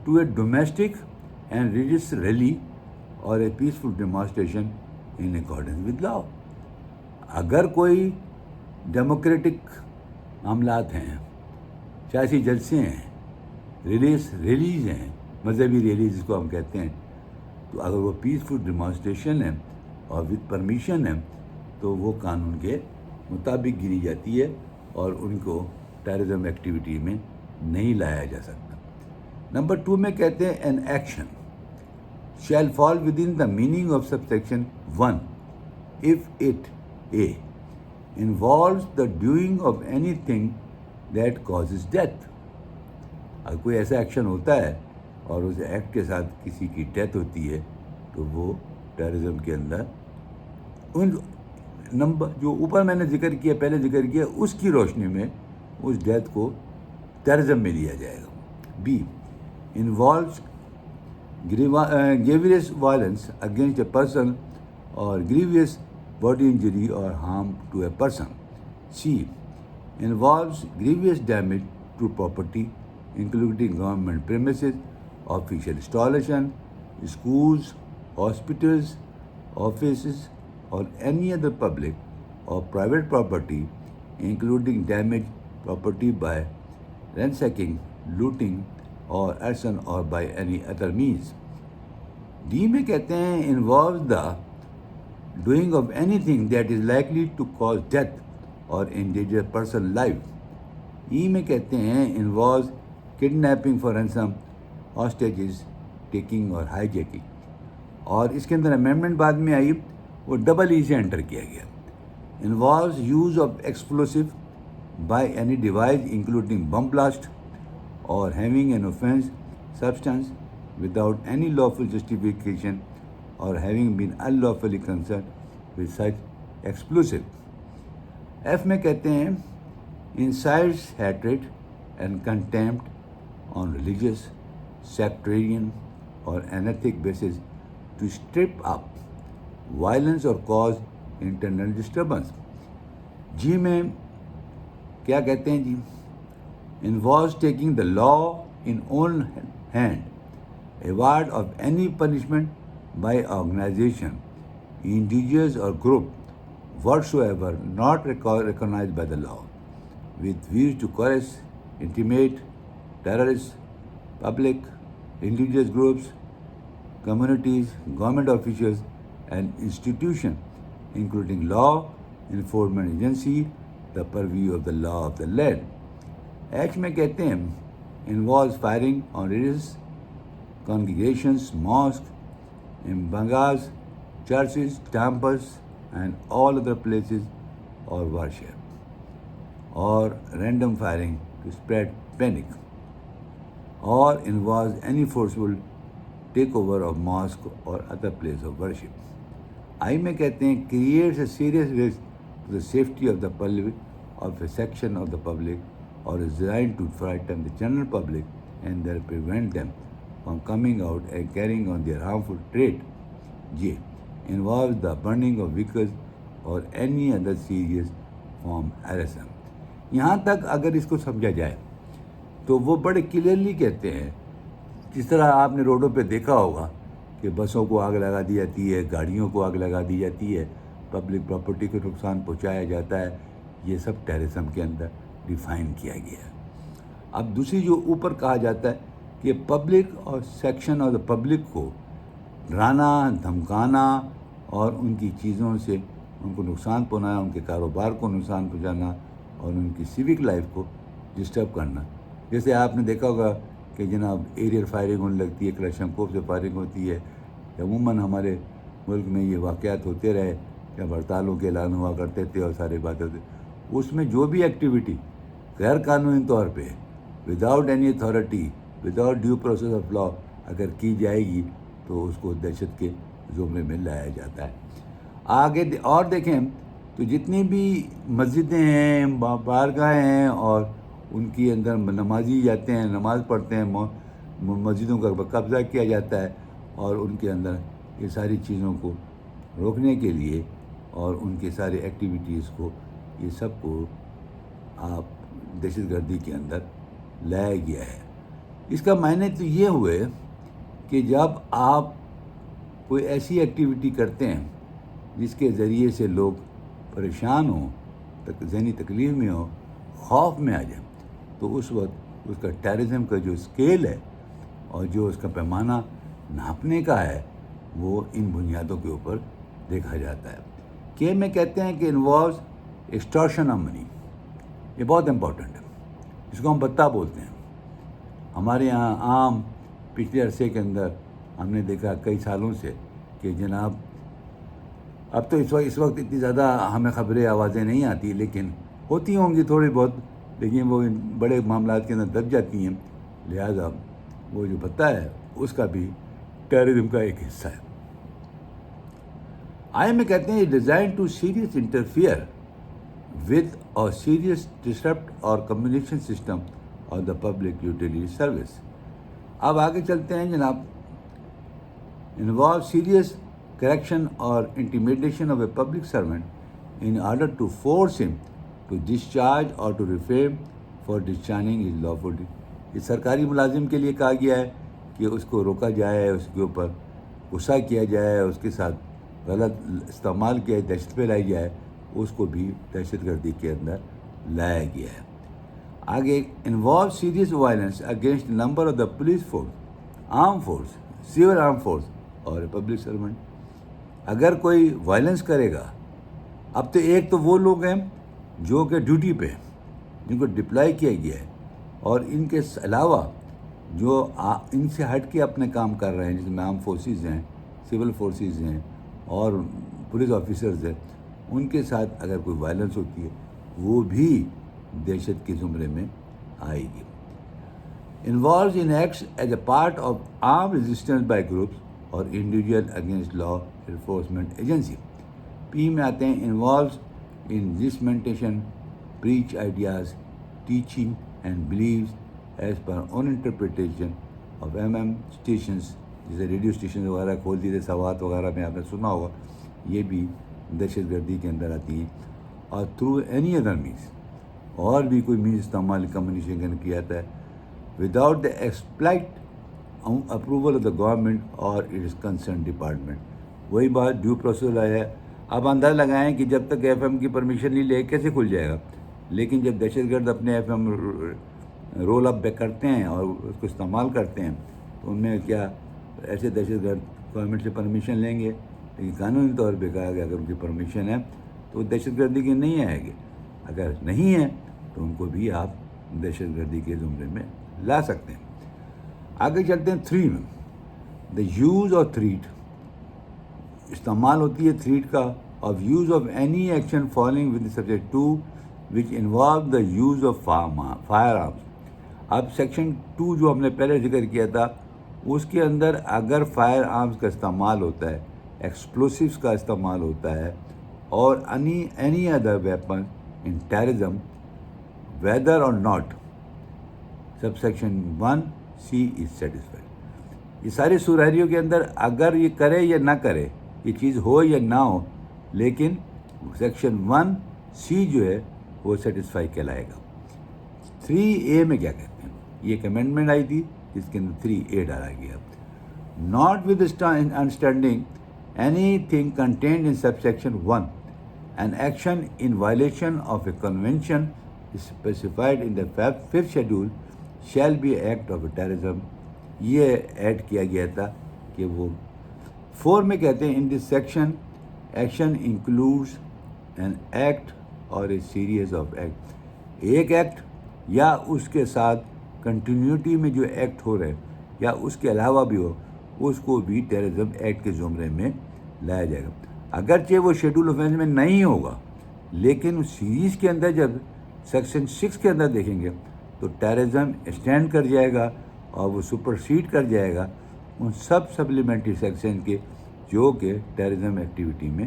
Speaker 1: to a domestic and religious rally or a peaceful demonstration in accordance with law. اگر کوئی ڈیموکریٹک معاملات ہیں، سیاسی جلسے ہیں، ریلیز ہیں، مذہبی ریلیز جس کو ہم کہتے ہیں، تو اگر وہ پیسفل ڈیمانسٹریشن ہے اور وتھ پرمیشن ہے تو وہ قانون کے مطابق گنی جاتی ہے اور ان کو ٹیررزم ایکٹیویٹی میں نہیں لایا جا سکتا. نمبر 2 میں کہتے ہیں an action shell fall with in the meaning of sub section 1 if it A involves the doing of anything that causes death. اگر کوئی ایسا ایکشن ہوتا ہے اور اس ایکٹ کے ساتھ کسی کی ڈیتھ ہوتی ہے تو وہ ٹیررزم کے اندر ان نمبر جو اوپر میں نے پہلے ذکر کیا اس کی روشنی میں اس ڈیتھ کو ٹیررزم میں لیا جائے گا. B involves grievous violence against a person or grievous body injury or harm to a person. C involves grievous damage to property including government premises, official installation, schools, hospitals, offices, or any other public or private property, including damaged property by ransacking, looting, or arson or by any other means. D میں کہتے ہیں involves the doing of anything that is likely to cause death or endanger person life. E میں کہتے ہیں involves kidnapping for ransom, hostages, taking or hijacking. اور اس کے اندر amendment بعد میں آئی، وہ ڈبل ای سے انٹر کیا گیا. involves use of explosive by any device including bomb blast or having an offense substance without any lawful justification or having been unlawfully concerned with such explosive. F میں کہتے ہیں incites hatred and contempt on religious, sectarian or ethnic basis to strip up violence or cause internal disturbance. G میں کیا کہتے ہیں جی؟ involves taking the law in own hand, award of any punishment by organization, individuals or group whatsoever not recognized by the law, with views to coerce, intimidate, terrorists, public, individual groups, communities, government officials, and institutions, including law enforcement agency, the purview of the law of the land. Act میں کہتے ہیں involves firing on religious congregations, mosques, synagogues, churches, temples, and all other places or worship, or random firing to spread panic, or involves any forceful takeover of mosque or other place of worship. آئی میں کہتے ہیں creates a serious risk to the safety of the public, of a section of the public, or is designed to frighten the general public and then prevent them from coming out and carrying on their harmful trade. J. Involves the burning of vehicles or any other serious form harassment. یہاں تک اگر اس کو سمجھا جائے تو وہ بڑے clearly کہتے ہیں، جس طرح آپ نے روڈوں پہ دیکھا ہوگا کہ بسوں کو آگ لگا دی جاتی ہے، گاڑیوں کو آگ لگا دی جاتی ہے، پبلک پراپرٹی کو نقصان پہنچایا جاتا ہے، یہ سب ٹیررزم کے اندر ڈیفائن کیا گیا ہے۔ اب دوسری جو اوپر کہا جاتا ہے کہ پبلک اور سیکشن آف دا پبلک کو ڈرانا، دھمکانا اور ان کی چیزوں سے ان کو نقصان پہنچانا، ان کے کاروبار کو نقصان پہنچانا اور ان کی سیوک لائف کو ڈسٹرب کرنا۔ جیسے آپ نے دیکھا ہوگا کہ جناب ایریل فائرنگ ہونے لگتی ہے، کلاشنکوف سے فائرنگ ہوتی ہے، عموماً ہمارے ملک میں یہ واقعات ہوتے رہے جب ہڑتالوں کے اعلان ہوا کرتے تھے اور سارے باتیں ہوتے، اس میں جو بھی ایکٹیویٹی غیر قانونی طور پہ without any authority, without due process of law اگر کی جائے گی تو اس کو دہشت کے زمرے میں لایا جاتا ہے۔ آگے اور دیکھیں تو جتنی بھی مسجدیں ہیں، بارگاہیں ہیں اور ان کے اندر نمازی جاتے ہیں، نماز پڑھتے ہیں، مسجدوں کا قبضہ کیا جاتا ہے اور ان کے اندر یہ ساری چیزوں کو روکنے کے لیے اور ان کے سارے ایکٹیویٹیز کو، یہ سب کو آپ دہشت گردی کے اندر لایا گیا ہے۔ اس کا معنی تو یہ ہوئے کہ جب آپ کوئی ایسی ایکٹیویٹی کرتے ہیں جس کے ذریعے سے لوگ پریشان ہوں، ذہنی تکلیف میں ہوں، خوف میں آ جائیں، تو اس وقت اس کا ٹیررزم کا جو اسکیل ہے اور جو اس کا پیمانہ ناپنے کا ہے وہ ان بنیادوں کے اوپر دیکھا جاتا ہے۔ کہ میں کہتے ہیں کہ انوالوز ایکسٹارشن آف منی، یہ بہت امپورٹنٹ ہے، اس کو ہم بتہ بولتے ہیں۔ ہمارے یہاں عام پچھلے عرصے کے اندر ہم نے دیکھا کئی سالوں سے کہ جناب اب تو اس وقت اتنی زیادہ ہمیں خبریں آوازیں نہیں آتی، لیکن ہوتی ہوں گی تھوڑی بہت، لیکن وہ بڑے معاملات کے اندر دب جاتی ہیں، لہذا وہ جو بتہ ہے اس کا بھی ٹیررزم کا ایک حصہ ہے۔ آئی میں کہتے ہیں design to serious interfere with or serious disrupt or communication system or the public utility service. اب آگے چلتے ہیں جناب۔ Involve serious coercion or intimidation of a public servant in order to force him to discharge or to refrain from discharging his lawful. یہ سرکاری ملازم کے لیے کہا گیا ہے کہ اس کو روکا جائے، اس کے اوپر غصہ کیا جائے، اس کے ساتھ غلط استعمال کیا، دہشت پھیلائی جائے، اس کو بھی دہشت گردی کے اندر لایا گیا ہے۔ آگے involve serious violence against number of the police force, arm force, civil arm force اور پبلک سرونٹ۔ اگر کوئی وائلنس کرے گا، اب تو ایک تو وہ لوگ ہیں جو کہ ڈیوٹی پہ ہیں، جن کو ڈپلائی کیا گیا ہے، اور ان کے علاوہ جو ان سے ہٹ کے اپنے کام کر رہے ہیں، جس میں آرم فورسز ہیں، سول فورسز ہیں اور پولیس آفیسرز ہیں، ان کے ساتھ اگر کوئی وائلنس ہوتی ہے وہ بھی دہشت کے زمرے میں آئے گی۔ Involves in acts as a part of armed resistance by groups or individual against law enforcement agency. P میں آتے ہیں involves in dissemination preach ideas teaching and beliefs as per own interpretation of stations, جیسے radio station وغیرہ کھول دیے تھے، سوات وغیرہ میں آپ نے سنا ہوگا، یہ بھی دہشت گردی کے اندر آتی ہیں۔ اور تھرو اینی ادر مینس، اور بھی کوئی مینس استعمال کمیونیکیشن کیا جاتا ہے without the exploit approval of the government اور اٹس کنسرن ڈپارٹمنٹ. وہی بات ڈیو پروسیس آیا ہے. آپ اندازہ لگائیں کہ جب تک ایف ایم کی پرمیشن نہیں لے کیسے کھل جائے گا. لیکن جب دہشت گرد اپنے F M roll up back کرتے ہیں اور اس کو استعمال کرتے ہیں تو ان میں کیا ایسے دہشت گرد گورنمنٹ سے پرمیشن لیں گے؟ لیکن قانونی طور پہ کہا گیا اگر ان کی پرمیشن ہے تو دہشت گردی کی نہیں آئے گی. اگر نہیں ہے تو ان کو بھی آپ دہشت گردی کے زمرے میں لا سکتے ہیں. آگے چلتے ہیں 3 میں. دا یوز آف تھریٹ، استعمال ہوتی ہے تھریٹ کا، of use of any action falling with subject 2 which involve the use of fire arms. اب سیکشن 2 جو ہم نے پہلے ذکر کیا تھا اس کے اندر اگر فائر آرمس کا استعمال ہوتا ہے، ایکسپلوسیوز کا استعمال ہوتا ہے اور اینی ادر ویپن ان ٹیررزم ویدر اور not sub section 1C is satisfied. یہ ساری صورتوں کے اندر اگر یہ کرے یا نہ کرے، یہ چیز ہو یا نہ ہو، لیکن سیکشن 1C جو ہے وہ سیٹسفائی کہلائے گا. 3A میں کیا کہتے ہیں؟ یہ ایک امینڈمنٹ آئی تھی جس کے اندر 3A ڈالا گیا. Not with understanding anything contained in sub section 1 an action in violation of a convention specified in the 5th schedule shall be act of terrorism. یہ ایڈ کیا گیا تھا کہ وہ 4 میں کہتے ہیں in this section action includes an act or a series of act. ایک ایکٹ یا اس کے ساتھ کنٹینیوٹی میں جو ایکٹ ہو رہے یا اس کے علاوہ بھی ہو اس کو بھی ٹیررزم ایکٹ کے زمرے میں لایا جائے گا. اگرچہ وہ شیڈول آفینس میں نہیں ہوگا لیکن اس سیریز کے اندر جب سیکشن 6 کے اندر دیکھیں گے تو ٹیررزم اسٹینڈ کر جائے گا اور وہ سپرسیڈ کر جائے گا ان سب سپلیمنٹری سیکشن کے جو کہ ٹیررزم ایکٹیویٹی میں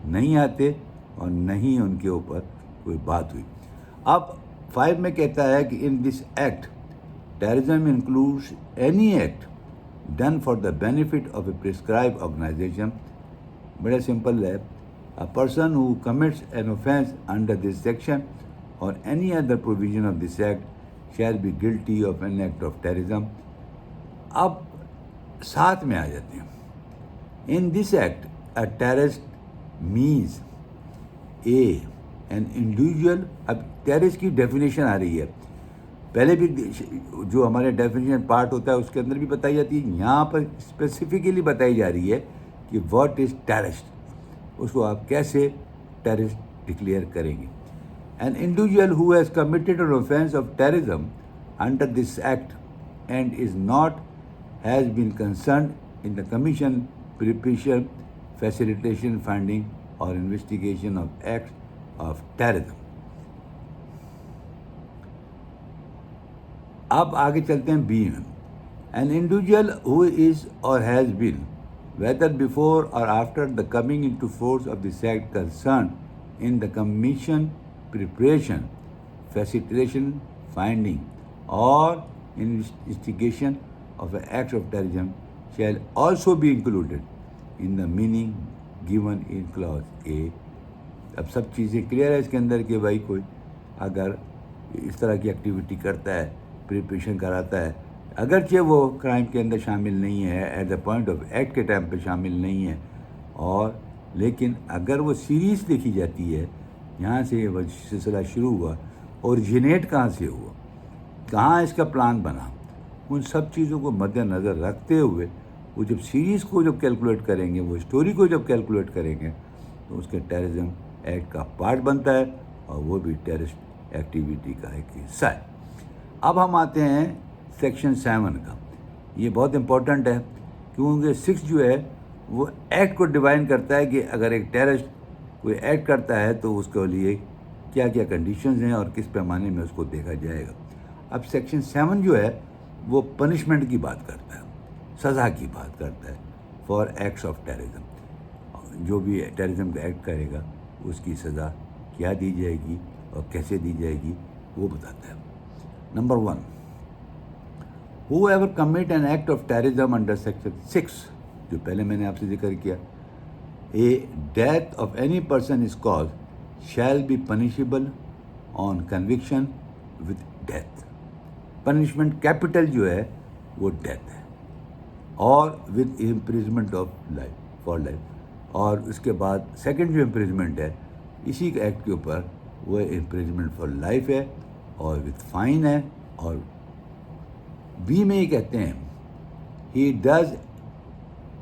Speaker 1: نہیں آتے اور نہیں ان کے اوپر کوئی بات ہوئی. اب 5 میں کہتا ہے کہ in this act terrorism includes any act done for the benefit of a proscribed organization. بڑا سمپل ہے. A person who commits an offence under this section or any other provision of this act shall be guilty of an act of terrorism. اب 7 میں آ جاتے ہیں. In this act, a terrorist means an individual. اب terrorist کی definition آ رہی ہے. پہلے بھی جو ہمارے ڈیفینیشن پارٹ ہوتا ہے اس کے اندر بھی بتائی جاتی ہے، یہاں پر اسپیسیفکلی بتائی جا رہی ہے کہ واٹ از ٹیررسٹ، اس کو آپ کیسے ٹیررسٹ ڈکلیئر کریں گے. An individual who has committed an offence of terrorism under this act and is not has been concerned in the commission, preparation, facilitation, funding or investigation of acts of terrorism. اب آگے چلتے ہیں B میں. An individual who is or has been whether before or after the coming into force of this act concerned in the commission, preparation, facilitation, finding or instigation of an act of terrorism shall also be included in the meaning given in clause A. اب سب چیزیں clear ہے اس کے اندر کہ بھائی کوئی اگر اس طرح کی ایکٹیویٹی کرتا ہے، پریپریشن کراتا ہے، اگرچہ وہ کرائم کے اندر شامل نہیں ہے، at the point of act کے ٹائم پہ شامل نہیں ہے، اور لیکن اگر وہ سیریز دیکھی جاتی ہے، یہاں سے وہ سلسلہ شروع ہوا، اوریجنیٹ کہاں سے ہوا، کہاں اس کا پلان بنا، ان سب چیزوں کو مد نظر رکھتے ہوئے وہ جب سیریز کو جب کیلکولیٹ کریں گے، وہ اسٹوری کو جب کیلکولیٹ کریں گے تو اس کے ٹیررزم ایکٹ کا پارٹ بنتا ہے اور وہ بھی ٹیررسٹ ایکٹیویٹی کا ایک حصہ ہے. اب ہم آتے ہیں سیکشن 7 کا. یہ بہت امپورٹنٹ ہے کیونکہ 6 جو ہے وہ ایکٹ کو ڈیفائن کرتا ہے کہ اگر ایک ٹیررسٹ کوئی ایکٹ کرتا ہے تو اس کے لیے کیا کیا کنڈیشنز ہیں اور کس پیمانے میں اس کو دیکھا جائے گا. اب سیکشن 7 جو ہے وہ پنشمنٹ کی بات کرتا ہے، سزا کی بات کرتا ہے فار ایکٹس آف ٹیررزم. جو بھی ٹیررزم کا ایکٹ کرے گا اس کی سزا کیا دی جائے گی اور کیسے دی جائے گی وہ بتاتا ہے. Number 1، whoever commit an act of terrorism under section 6 جو پہلے میں نے آپ سے ذکر کیا، a death of any person is caused shall be punishable on conviction with death. Punishment capital جو ہے وہ ڈیتھ ہے, اور with imprisonment of life for life. اور اس کے بعد سیکنڈ جو امپریزمنٹ ہے اسی ایکٹ کے اوپر وہ امپریزمنٹ فار لائف ہے اور وتھ فائن ہے. اور بی میں یہ کہتے ہیں he does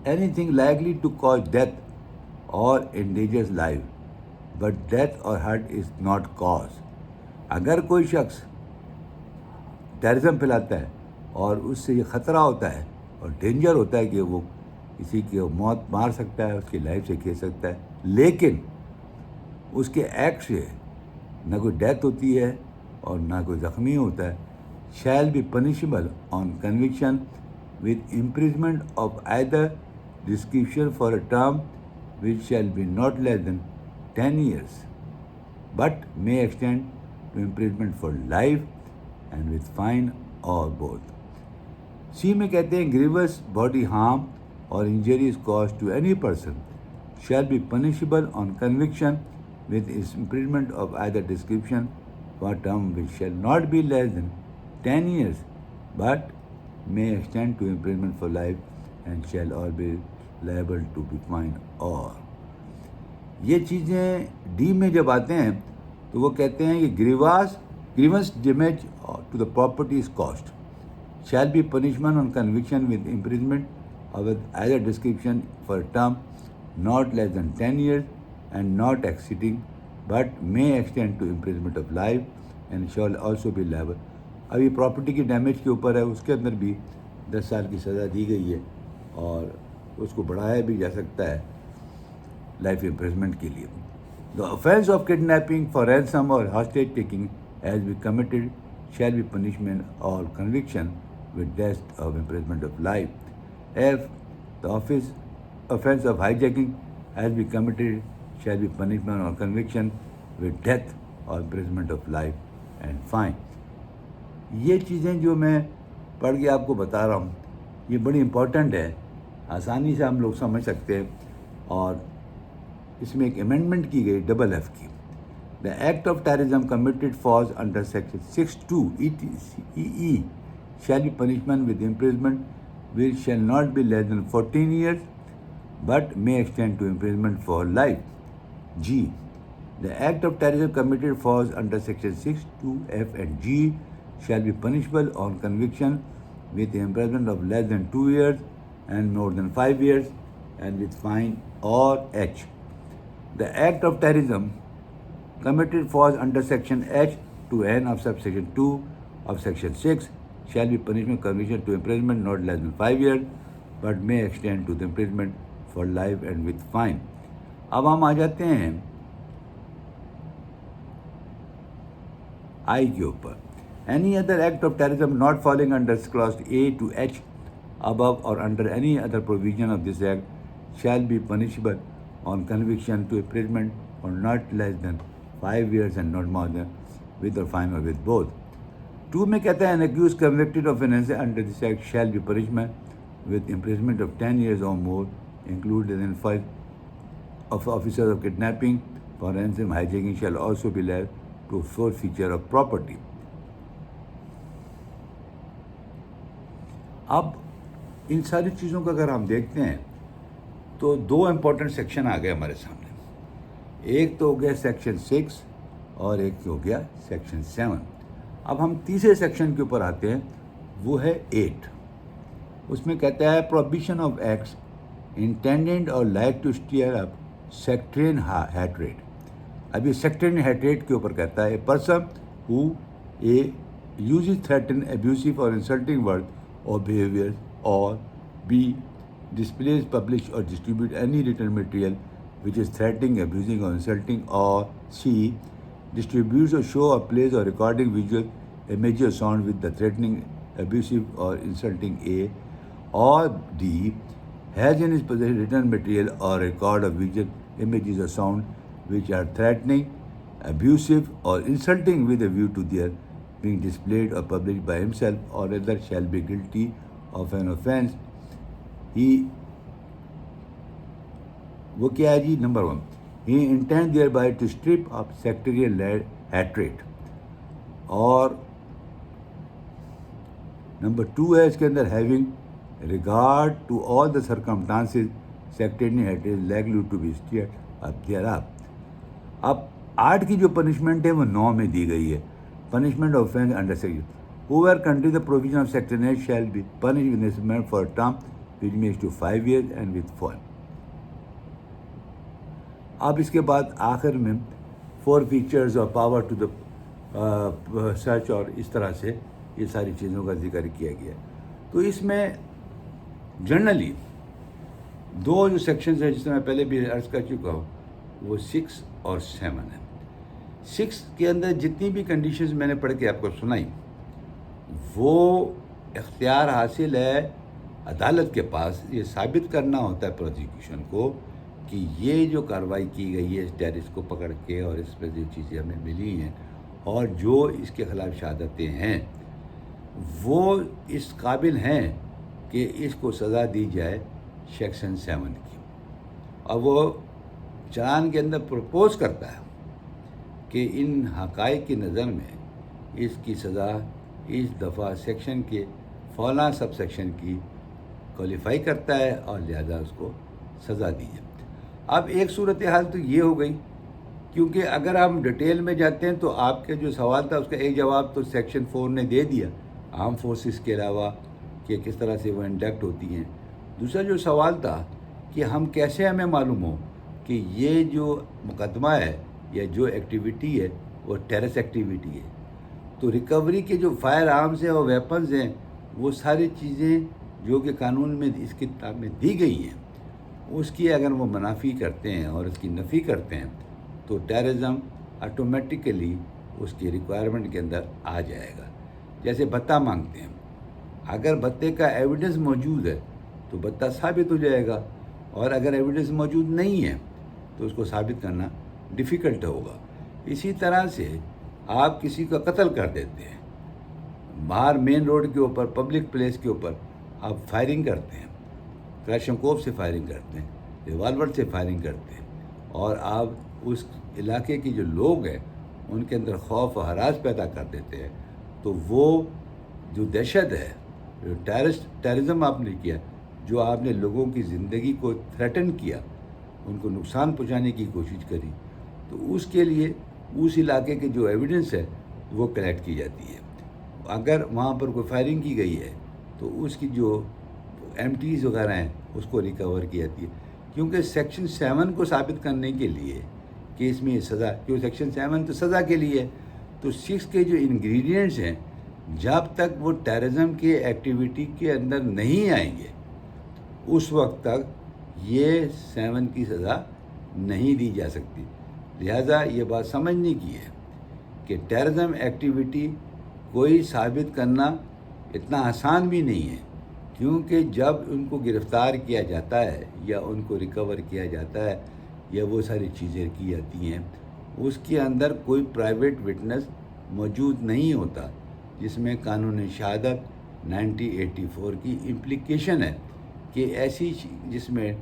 Speaker 1: anything likely to cause death or endangers life but death or hurt is not cause. اگر کوئی شخص ٹیررزم پھیلاتا ہے اور اس سے یہ خطرہ ہوتا ہے اور ڈینجر ہوتا ہے کہ وہ کسی کی موت مار سکتا ہے, اس کی لائف سے کھیل سکتا ہے, لیکن اس کے ایکٹ سے نہ کوئی ڈیتھ ہوتی ہے اور نہ کوئی زخمی ہوتا ہے, shall be punishable on conviction with imprisonment of either description for a term which shall be not less than 10 years, but may extend to imprisonment for life and with fine or both. سی میں کہتے ہیں grievous bodily harm or injury is caused to any person shall be punishable on conviction with imprisonment of either description for a term which shall not be less than 10 years, but may extend to imprisonment for life and shall all be liable to be fined or. یہ چیزیں D میں جب آتے ہیں تو وہ کہتے ہیں کہ grievous damage to the property is caused shall be punishment on conviction with imprisonment or with either description for a term not less than 10 years and not exceeding, but may extend to imprisonment of life and shall also be liable. اب یہ property کی damage کے اوپر ہے, اس کے اندر بھی 10 سال کی سزا دی گئی ہے اور اس کو بڑھایا بھی جا سکتا ہے لائف امپریزمنٹ کے لیے. The offense of kidnapping for ransom or hostage taking as be committed shall be punishment or conviction with death of imprisonment of life. F the offense of hijacking as be committed shall be punishment or conviction with death or imprisonment of life and fine. یہ چیزیں جو میں پڑھ کے آپ کو بتا رہا ہوں یہ بڑی امپورٹنٹ ہے, آسانی سے ہم لوگ سمجھ سکتے ہیں. اور اس میں ایک امینڈمنٹ کی گئی ڈبل ایف کی. The act of terrorism committed falls under section 6(2) EE shall be punishment with imprisonment which shall not be less than 14 years but may extend to imprisonment for life. G. The act of terrorism committed falls under section 6(2)(f) and G shall be punishable on conviction with imprisonment of less than 2 years and more than 5 years and with fine or H. The act of terrorism committed falls under section H to N of subsection 2 of section 6 shall be punishment conviction to imprisonment not less than 5 years but may extend to the imprisonment for life and with fine. اب ہم آ جاتے ہیں آئی کے اوپر. Any other act of terrorism not falling under clause A to H above or under any other provision of this act shall be punishable on conviction to imprisonment for not less than 5 years and not more than with or fine or with both. 2 میں کہتا ہے an accused convicted of an offence under this act shall be punishment with imprisonment of 10 years or more, included in 5 of officers of kidnapping for ransom hijacking shall also be liable to forfeiture of property. اب ان ساری چیزوں کا اگر ہم دیکھتے ہیں تو 2 important section آ گئے ہمارے سامنے. ایک تو ہو گیا سیکشن 6 اور ایک ہو گیا سیکشن 7. اب ہم تیسرے سیکشن کے اوپر آتے ہیں, وہ ہے 8. اس میں کہتا ہے prohibition of acts intended or like to stir up sectarian hatred. اب یہ سیکٹرین ہیٹریٹ کے اوپر کہتا ہے person who a uses threaten abusive or insulting word or behavior, or B. displays, publish or distribute any written material which is threatening, abusing or insulting, or C. distributes or show or plays or recording visual, image or sound with the threatening, abusive or insulting A, or D. has in his possession written material or record of visual, images or sound which are threatening, abusive or insulting with a view to their being displayed or published by himself or other shall be guilty of an offence. وہ کیا ہے جی؟ Number 1, he intends thereby to strip of sectarian hatred اور number 2 ہے اس کے اندر having regard to all the circumstances sectarian ہیڈ is likely to be stirred up دیئر اب 8 کی جو پنشمنٹ ہے وہ 9 میں دی گئی ہے. Punishment of offense under section whoever country the provision of section 8 shall be punished with imprisonment for a term which may to 5 years and with fine. اب اس کے بعد آخر میں 4 features اور پاور ٹو دا سرچ اور اس طرح سے یہ ساری چیزوں کا ذکر کیا گیا. تو اس میں جنرلی 2 جو سیکشنز ہیں جس میں پہلے بھی عرض کر چکا ہوں وہ 6 اور 7 ہے. 6 کے اندر جتنی بھی کنڈیشنز میں نے پڑھ کے آپ کو سنائی وہ اختیار حاصل ہے عدالت کے پاس. یہ ثابت کرنا ہوتا ہے پروسیکیوشن کو کہ یہ جو کارروائی کی گئی ہے اس ٹیررسٹ کو پکڑ کے اور اس میں جو چیزیں ہمیں ملی ہیں اور جو اس کے خلاف شہادتیں ہیں وہ اس قابل ہیں کہ اس کو سزا دی جائے سیکشن 7 کی. اور وہ چلان کے اندر پروپوز کرتا ہے کہ ان حقائق کی نظر میں اس کی سزا اس دفعہ سیکشن کے فلاں سب سیکشن کی کوالیفائی کرتا ہے اور لہذا اس کو سزا دی جائے. اب ایک صورتحال تو یہ ہو گئی کیونکہ اگر ہم ڈیٹیل میں جاتے ہیں تو آپ کے جو سوال تھا اس کا ایک جواب تو سیکشن 4 نے دے دیا آرم فورسز کے علاوہ کہ کس طرح سے وہ انڈکٹ ہوتی ہیں. دوسرا جو سوال تھا کہ ہم کیسے ہمیں معلوم ہو کہ یہ جو مقدمہ ہے یا جو ایکٹیویٹی ہے وہ ٹیررس ایکٹیویٹی ہے. تو ریکوری کے جو فائر آرمز ہیں اور ویپنز ہیں وہ ساری چیزیں جو کہ قانون میں اس کتاب میں دی گئی ہیں اس کی اگر وہ منافی کرتے ہیں اور اس کی نفی کرتے ہیں تو ٹیررزم آٹومیٹیکلی اس کی ریکوائرمنٹ کے اندر آ جائے گا. جیسے بھتہ مانگتے ہیں, اگر بھتے کا ایویڈنس موجود ہے تو بھتہ ثابت ہو جائے گا, اور اگر ایویڈنس موجود نہیں ہے تو اس کو ثابت کرنا ڈیفیکلٹ ہوگا. اسی طرح سے آپ کسی کا قتل کر دیتے ہیں, باہر مین روڈ کے اوپر پبلک پلیس کے اوپر آپ فائرنگ کرتے ہیں, کلاشنکوف سے فائرنگ کرتے ہیں, ریوالور سے فائرنگ کرتے ہیں, اور آپ اس علاقے کے جو لوگ ہیں ان کے اندر خوف و ہراس پیدا کر دیتے ہیں, تو وہ جو دہشت ہے, جو ٹیررزم آپ نے کیا, جو آپ نے لوگوں کی زندگی کو تھریٹن کیا, ان کو نقصان پہنچانے کی کوشش کری, تو اس کے لیے اس علاقے کے جو ایویڈنس ہے وہ کلیکٹ کی جاتی ہے. اگر وہاں پر کوئی فائرنگ کی گئی ہے تو اس کی جو ایمٹیز وغیرہ ہیں اس کو ریکور کی جاتی ہے, کیونکہ سیکشن 7 کو ثابت کرنے کے لیے کہ اس میں یہ سزا, کیوں سیکشن 7 تو سزا کے لیے, تو 6 کے جو انگریڈینٹس ہیں جب تک وہ ٹیررزم کے ایکٹیویٹی کے اندر نہیں آئیں گے اس وقت تک یہ 7 کی سزا نہیں دی جا سکتی. لہذا یہ بات سمجھنے کی ہے کہ ٹیررزم ایکٹیویٹی کوئی ثابت کرنا اتنا آسان بھی نہیں ہے, کیونکہ جب ان کو گرفتار کیا جاتا ہے یا ان کو ریکور کیا جاتا ہے یا وہ ساری چیزیں کی جاتی ہیں اس کے اندر کوئی پرائیویٹ وٹنس موجود نہیں ہوتا, جس میں قانون شہادت 1984 کی امپلیکیشن ہے کہ ایسی جس میں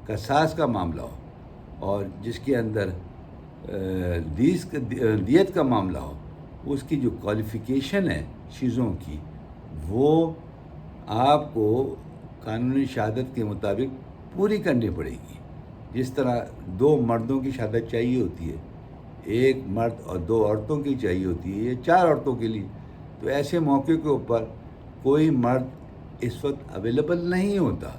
Speaker 1: قصاص کا معاملہ ہو اور جس کے اندر دیت کا معاملہ ہو, اس کی جو کوالیفیکیشن ہے چیزوں کی وہ آپ کو قانونی شہادت کے مطابق پوری کرنی پڑے گی. جس طرح 2 مردوں کی شہادت چاہیے ہوتی ہے, ایک مرد اور 2 عورتوں کی چاہیے ہوتی ہے, یا 4 عورتوں کے لیے, تو ایسے موقع کے اوپر کوئی مرد اس وقت اویلیبل نہیں ہوتا.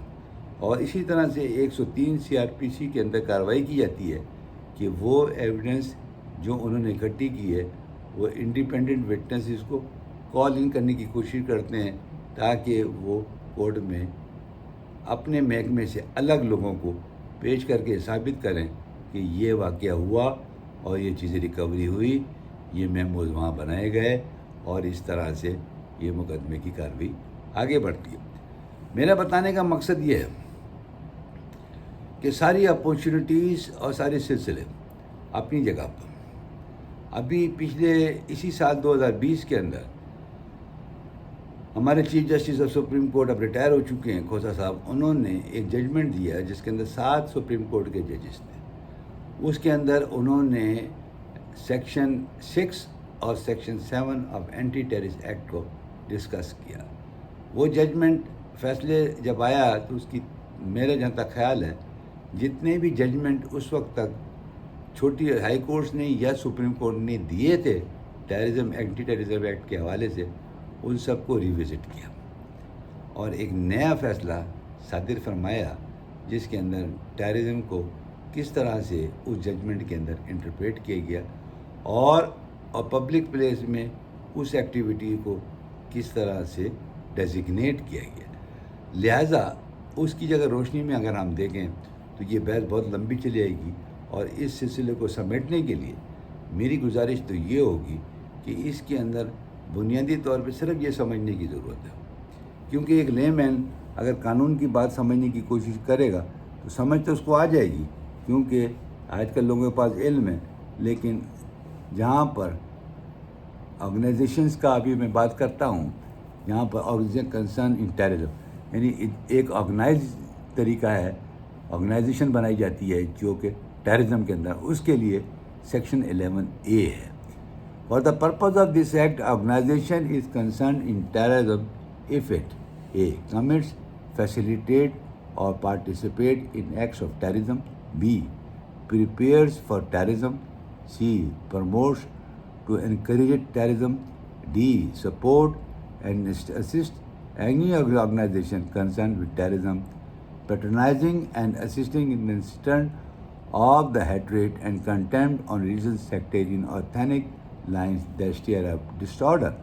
Speaker 1: اور اسی طرح سے 103 CRPC کے اندر کارروائی کی جاتی ہے کہ وہ ایویڈنس جو انہوں نے اکٹھی کی ہے وہ انڈیپینڈنٹ وٹنسز کو کال ان کرنے کی کوشش کرتے ہیں تاکہ وہ کورٹ میں اپنے محکمے سے الگ لوگوں کو پیش کر کے ثابت کریں کہ یہ واقعہ ہوا اور یہ چیزیں ریکوری ہوئی, یہ میموز وہاں بنائے گئے, اور اس طرح سے یہ مقدمے کی کارروائی آگے بڑھتی ہے. میرا بتانے کا مقصد یہ ہے کہ ساری اپورچونیٹیز اور سارے سلسلے اپنی جگہ پر. ابھی پچھلے اسی سال 2020 کے اندر ہمارے chief justice of supreme court اب ریٹائر ہو چکے ہیں کھوسہ صاحب, انہوں نے ایک ججمنٹ دیا جس کے اندر 7 سپریم کورٹ کے ججز تھے. اس کے اندر انہوں نے سیکشن 6 اور section 7 of anti terrorist act کو ڈسکس کیا. وہ ججمنٹ فیصلے جب آیا تو اس کی میرے جہاں تک خیال ہے جتنے بھی ججمنٹ اس وقت تک چھوٹی ہائی کورٹس نے یا سپریم کورٹ نے دیے تھے اینٹی ٹیررزم ایکٹ کے حوالے سے, ان سب کو ریوزٹ کیا اور ایک نیا فیصلہ صادر فرمایا جس کے اندر ٹیررزم کو کس طرح سے اس ججمنٹ کے اندر انٹرپریٹ کیا گیا اور پبلک پلیس میں اس ایکٹیویٹی کو کس طرح سے ڈیزگنیٹ کیا گیا. لہٰذا اس کی جگہ روشنی میں اگر ہم دیکھیں تو یہ بحث بہت لمبی چلی جائے گی, اور اس سلسلے کو سمیٹنے کے لیے میری گزارش تو یہ ہوگی کہ اس کے اندر بنیادی طور پہ صرف یہ سمجھنے کی ضرورت ہے, کیونکہ ایک لے مین اگر قانون کی بات سمجھنے کی کوشش کرے گا تو سمجھ تو اس کو آ جائے گی, کیونکہ آج کل لوگوں کے پاس علم ہے. لیکن جہاں پر آرگنائزیشنز کا ابھی میں بات کرتا ہوں, یہاں پر آرگنائزیشن کنسرن ان ٹیررزم, یعنی ایک آرگنائز طریقہ ہے, آرگنائزیشن بنائی جاتی ہے جو کہ ٹیررزم کے اندر, اس کے لیے سیکشن 11A ہے. For the purpose of this act organization is concerned in terrorism if it A. commits, facilitate or participate in acts of terrorism, B. prepares for terrorism, C. promotes to encourage terrorism, D. support and assist any organization concerned with terrorism, patronizing and assisting in the instant of the hatred and contempt on religious, sectarian or ethnic lines that stir up disorder.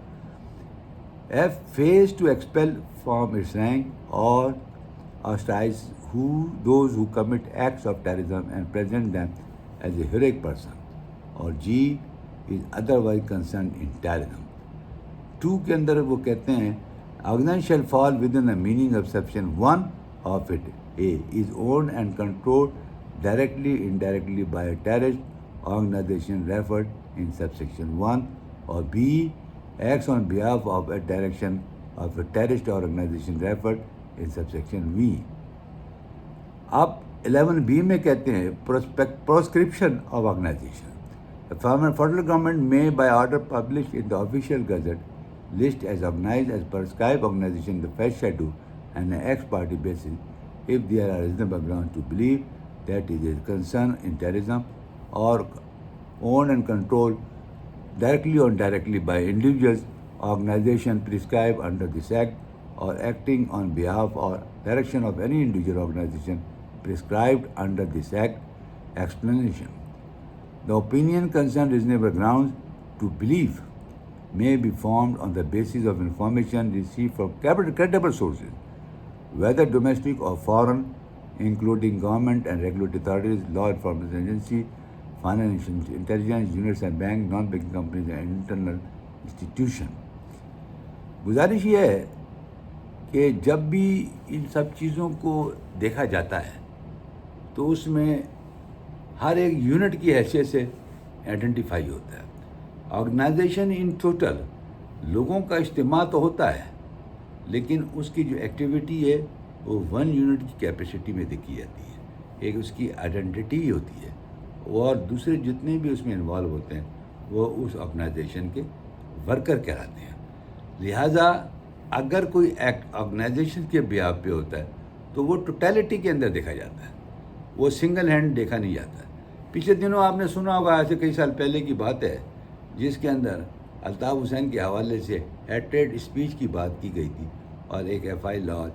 Speaker 1: F. fails to expel from its rank or ostracize those who commit acts of terrorism and present them as a heroic person. اور G. is otherwise concerned in terrorism. 2 کے اندر وہ کہتے ہیں organization shall fall within the meaning of section 1 of it. A. is owned and controlled directly, indirectly by a terrorist organization referred in subsection 1, or B. acts on behalf of a direction of a terrorist organization referred in subsection V. اب 11B میں کہتے ہیں proscription of organization. The federal government may by order publish in the official gazette list as organized as prescribed organization the first schedule and an ex parte basis if there are reasonable grounds to believe that it is concerned in terrorism or owned and controlled directly or indirectly by individuals, organization prescribed under this act, or acting on behalf or direction of any individual organization prescribed under this act. Explanation. The opinion concerns reasonable grounds to believe may be formed on the basis of information received from credible sources, whether domestic or foreign, including government and regulatory authorities, law enforcement agencies, financial intelligence units and bank, non-banking companies and internal institution. گزارش یہ ہے کہ جب بھی ان سب چیزوں کو دیکھا جاتا ہے تو اس میں ہر ایک یونٹ کی حیثیت سے آئیڈینٹیفائی ہوتا ہے. آرگنائزیشن ان ٹوٹل لوگوں کا اجتماع تو ہوتا ہے, لیکن اس کی جو ایکٹیویٹی ہے وہ 1 یونٹ کی کیپیسٹی میں دیکھی جاتی ہے. ایک اس کی آئیڈینٹی ہوتی ہے, اور دوسرے جتنے بھی اس میں انوالو ہوتے ہیں وہ اس آرگنائزیشن کے ورکر کہلاتے ہیں. لہٰذا اگر کوئی ایکٹ آرگنائزیشن کے بیہاف پہ ہوتا ہے تو وہ ٹوٹیلٹی کے اندر دیکھا جاتا ہے, وہ سنگل ہینڈ دیکھا نہیں جاتا. پچھلے دنوں آپ نے سنا ہوگا, ایسے کئی سال پہلے کی بات ہے, جس کے اندر الطاف حسین کے حوالے سے ہیٹریڈ اسپیچ کی بات کی گئی تھی, اور ایک FI لاج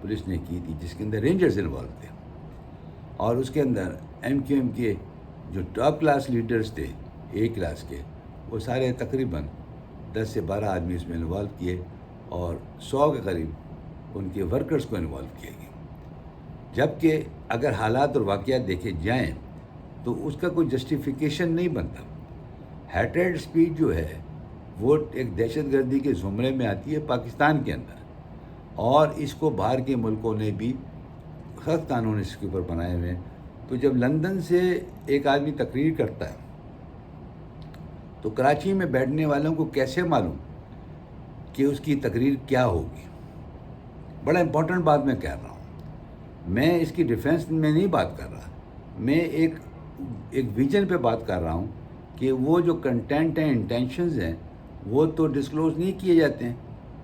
Speaker 1: پولیس نے کی تھی جس کے اندر رینجرز انوالو تھے, اور اس کے اندر MQM کے جو ٹاپ کلاس لیڈرز تھے A کلاس کے, وہ سارے تقریباً 10 سے 12 آدمی اس میں انوالو کیے, اور 100 کے قریب ان کے ورکرز کو انوالو کیا گیا. جبکہ اگر حالات اور واقعات دیکھے جائیں تو اس کا کوئی جسٹیفیکیشن نہیں بنتا. ہیٹریڈ اسپیچ جو ہے وہ ایک دہشت گردی کے زمرے میں آتی ہے پاکستان کے اندر, اور اس کو باہر کے ملکوں نے بھی سخت قانون اس کے اوپر بنائے ہوئے ہیں. تو جب لندن سے ایک آدمی تقریر کرتا ہے تو کراچی میں بیٹھنے والوں کو کیسے معلوم کہ اس کی تقریر کیا ہوگی؟ بڑا امپورٹنٹ بات میں کہہ رہا ہوں. میں اس کی ڈیفینس میں نہیں بات کر رہا, میں ایک ویژن پہ بات کر رہا ہوں کہ وہ جو کنٹینٹ ہیں، انٹینشنز ہیں، وہ تو ڈسکلوز نہیں کیے جاتے ہیں.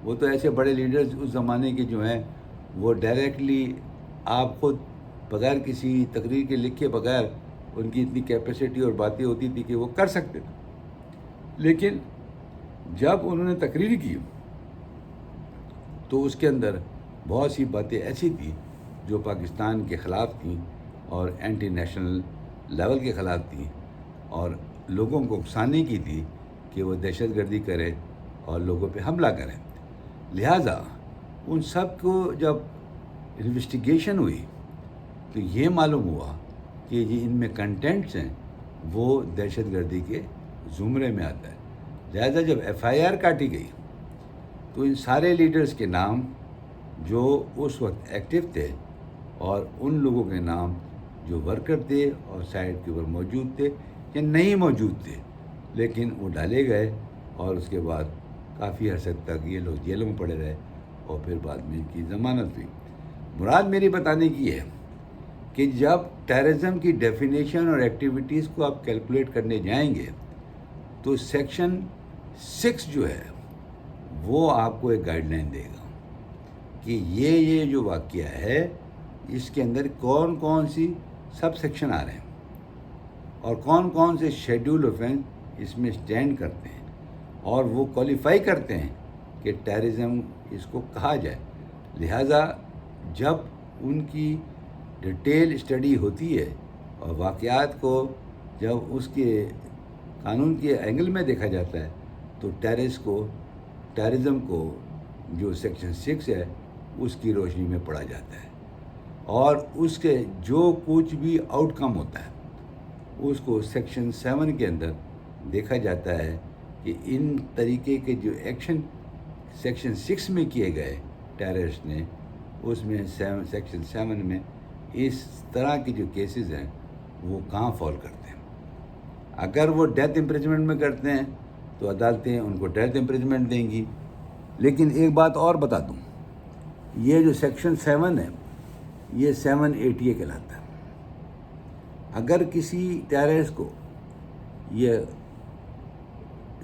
Speaker 1: وہ تو ایسے بڑے لیڈرز اس زمانے کے جو ہیں وہ ڈائریکٹلی آپ خود بغیر کسی تقریر کے لکھے بغیر ان کی اتنی کیپیسٹی اور باتیں ہوتی تھی کہ وہ کر سکتے تھے. لیکن جب انہوں نے تقریر کی تو اس کے اندر بہت سی باتیں ایسی تھیں جو پاکستان کے خلاف تھیں اور اینٹی نیشنل لیول کے خلاف تھیں اور لوگوں کو اکسانے کی تھی کہ وہ دہشت گردی کرے اور لوگوں پہ حملہ کریں. لہٰذا ان سب کو جب انویسٹیگیشن ہوئی تو یہ معلوم ہوا کہ یہ ان میں کنٹینٹس ہیں وہ دہشت گردی کے زمرے میں آتا ہے. لہٰذا جب ایف آئی آر کاٹی گئی تو ان سارے لیڈرز کے نام جو اس وقت ایکٹیو تھے اور ان لوگوں کے نام جو ورکر تھے اور سائٹ کے اوپر موجود تھے یا نہیں موجود تھے لیکن وہ ڈالے گئے اور اس کے بعد کافی عرصے تک یہ لوگ جیلوں میں پڑے رہے اور پھر بعد میں ان کی ضمانت ہوئی. مراد میری بتانے کی ہے کہ جب ٹیررزم کی ڈیفینیشن اور ایکٹیویٹیز کو آپ کیلکولیٹ کرنے جائیں گے تو سیکشن 6 جو ہے وہ آپ کو ایک گائیڈ لائن دے گا کہ یہ جو واقعہ ہے اس کے اندر کون کون سی سب سیکشن آ رہے ہیں اور کون کون سے شیڈول آفینس اس میں اسٹینڈ کرتے ہیں اور وہ کوالیفائی کرتے ہیں کہ ٹیررزم اس کو کہا جائے. لہٰذا جب ان کی ڈیٹیل اسٹڈی ہوتی ہے اور واقعات کو جب اس کے قانون کے اینگل میں دیکھا جاتا ہے تو ٹیررزم کو جو سیکشن 6 ہے اس کی روشنی میں پڑھا جاتا ہے اور اس کے جو کچھ بھی آؤٹ کم ہوتا ہے اس کو سیکشن 7 کے اندر دیکھا جاتا ہے کہ ان طریقے کے جو ایکشن سیکشن 6 میں کیے گئے ٹیررسٹ نے اس میں سیکشن 7 میں اس طرح کے جو کیسز ہیں وہ کہاں فال کرتے ہیں. اگر وہ ڈیتھ امپریزمنٹ میں کرتے ہیں تو عدالتیں ان کو ڈیتھ امپریزمنٹ دیں گی. لیکن ایک بات اور بتا دوں، یہ جو سیکشن 7 ہے یہ 780 کہلاتا ہے. اگر کسی ٹیررسٹ کو یہ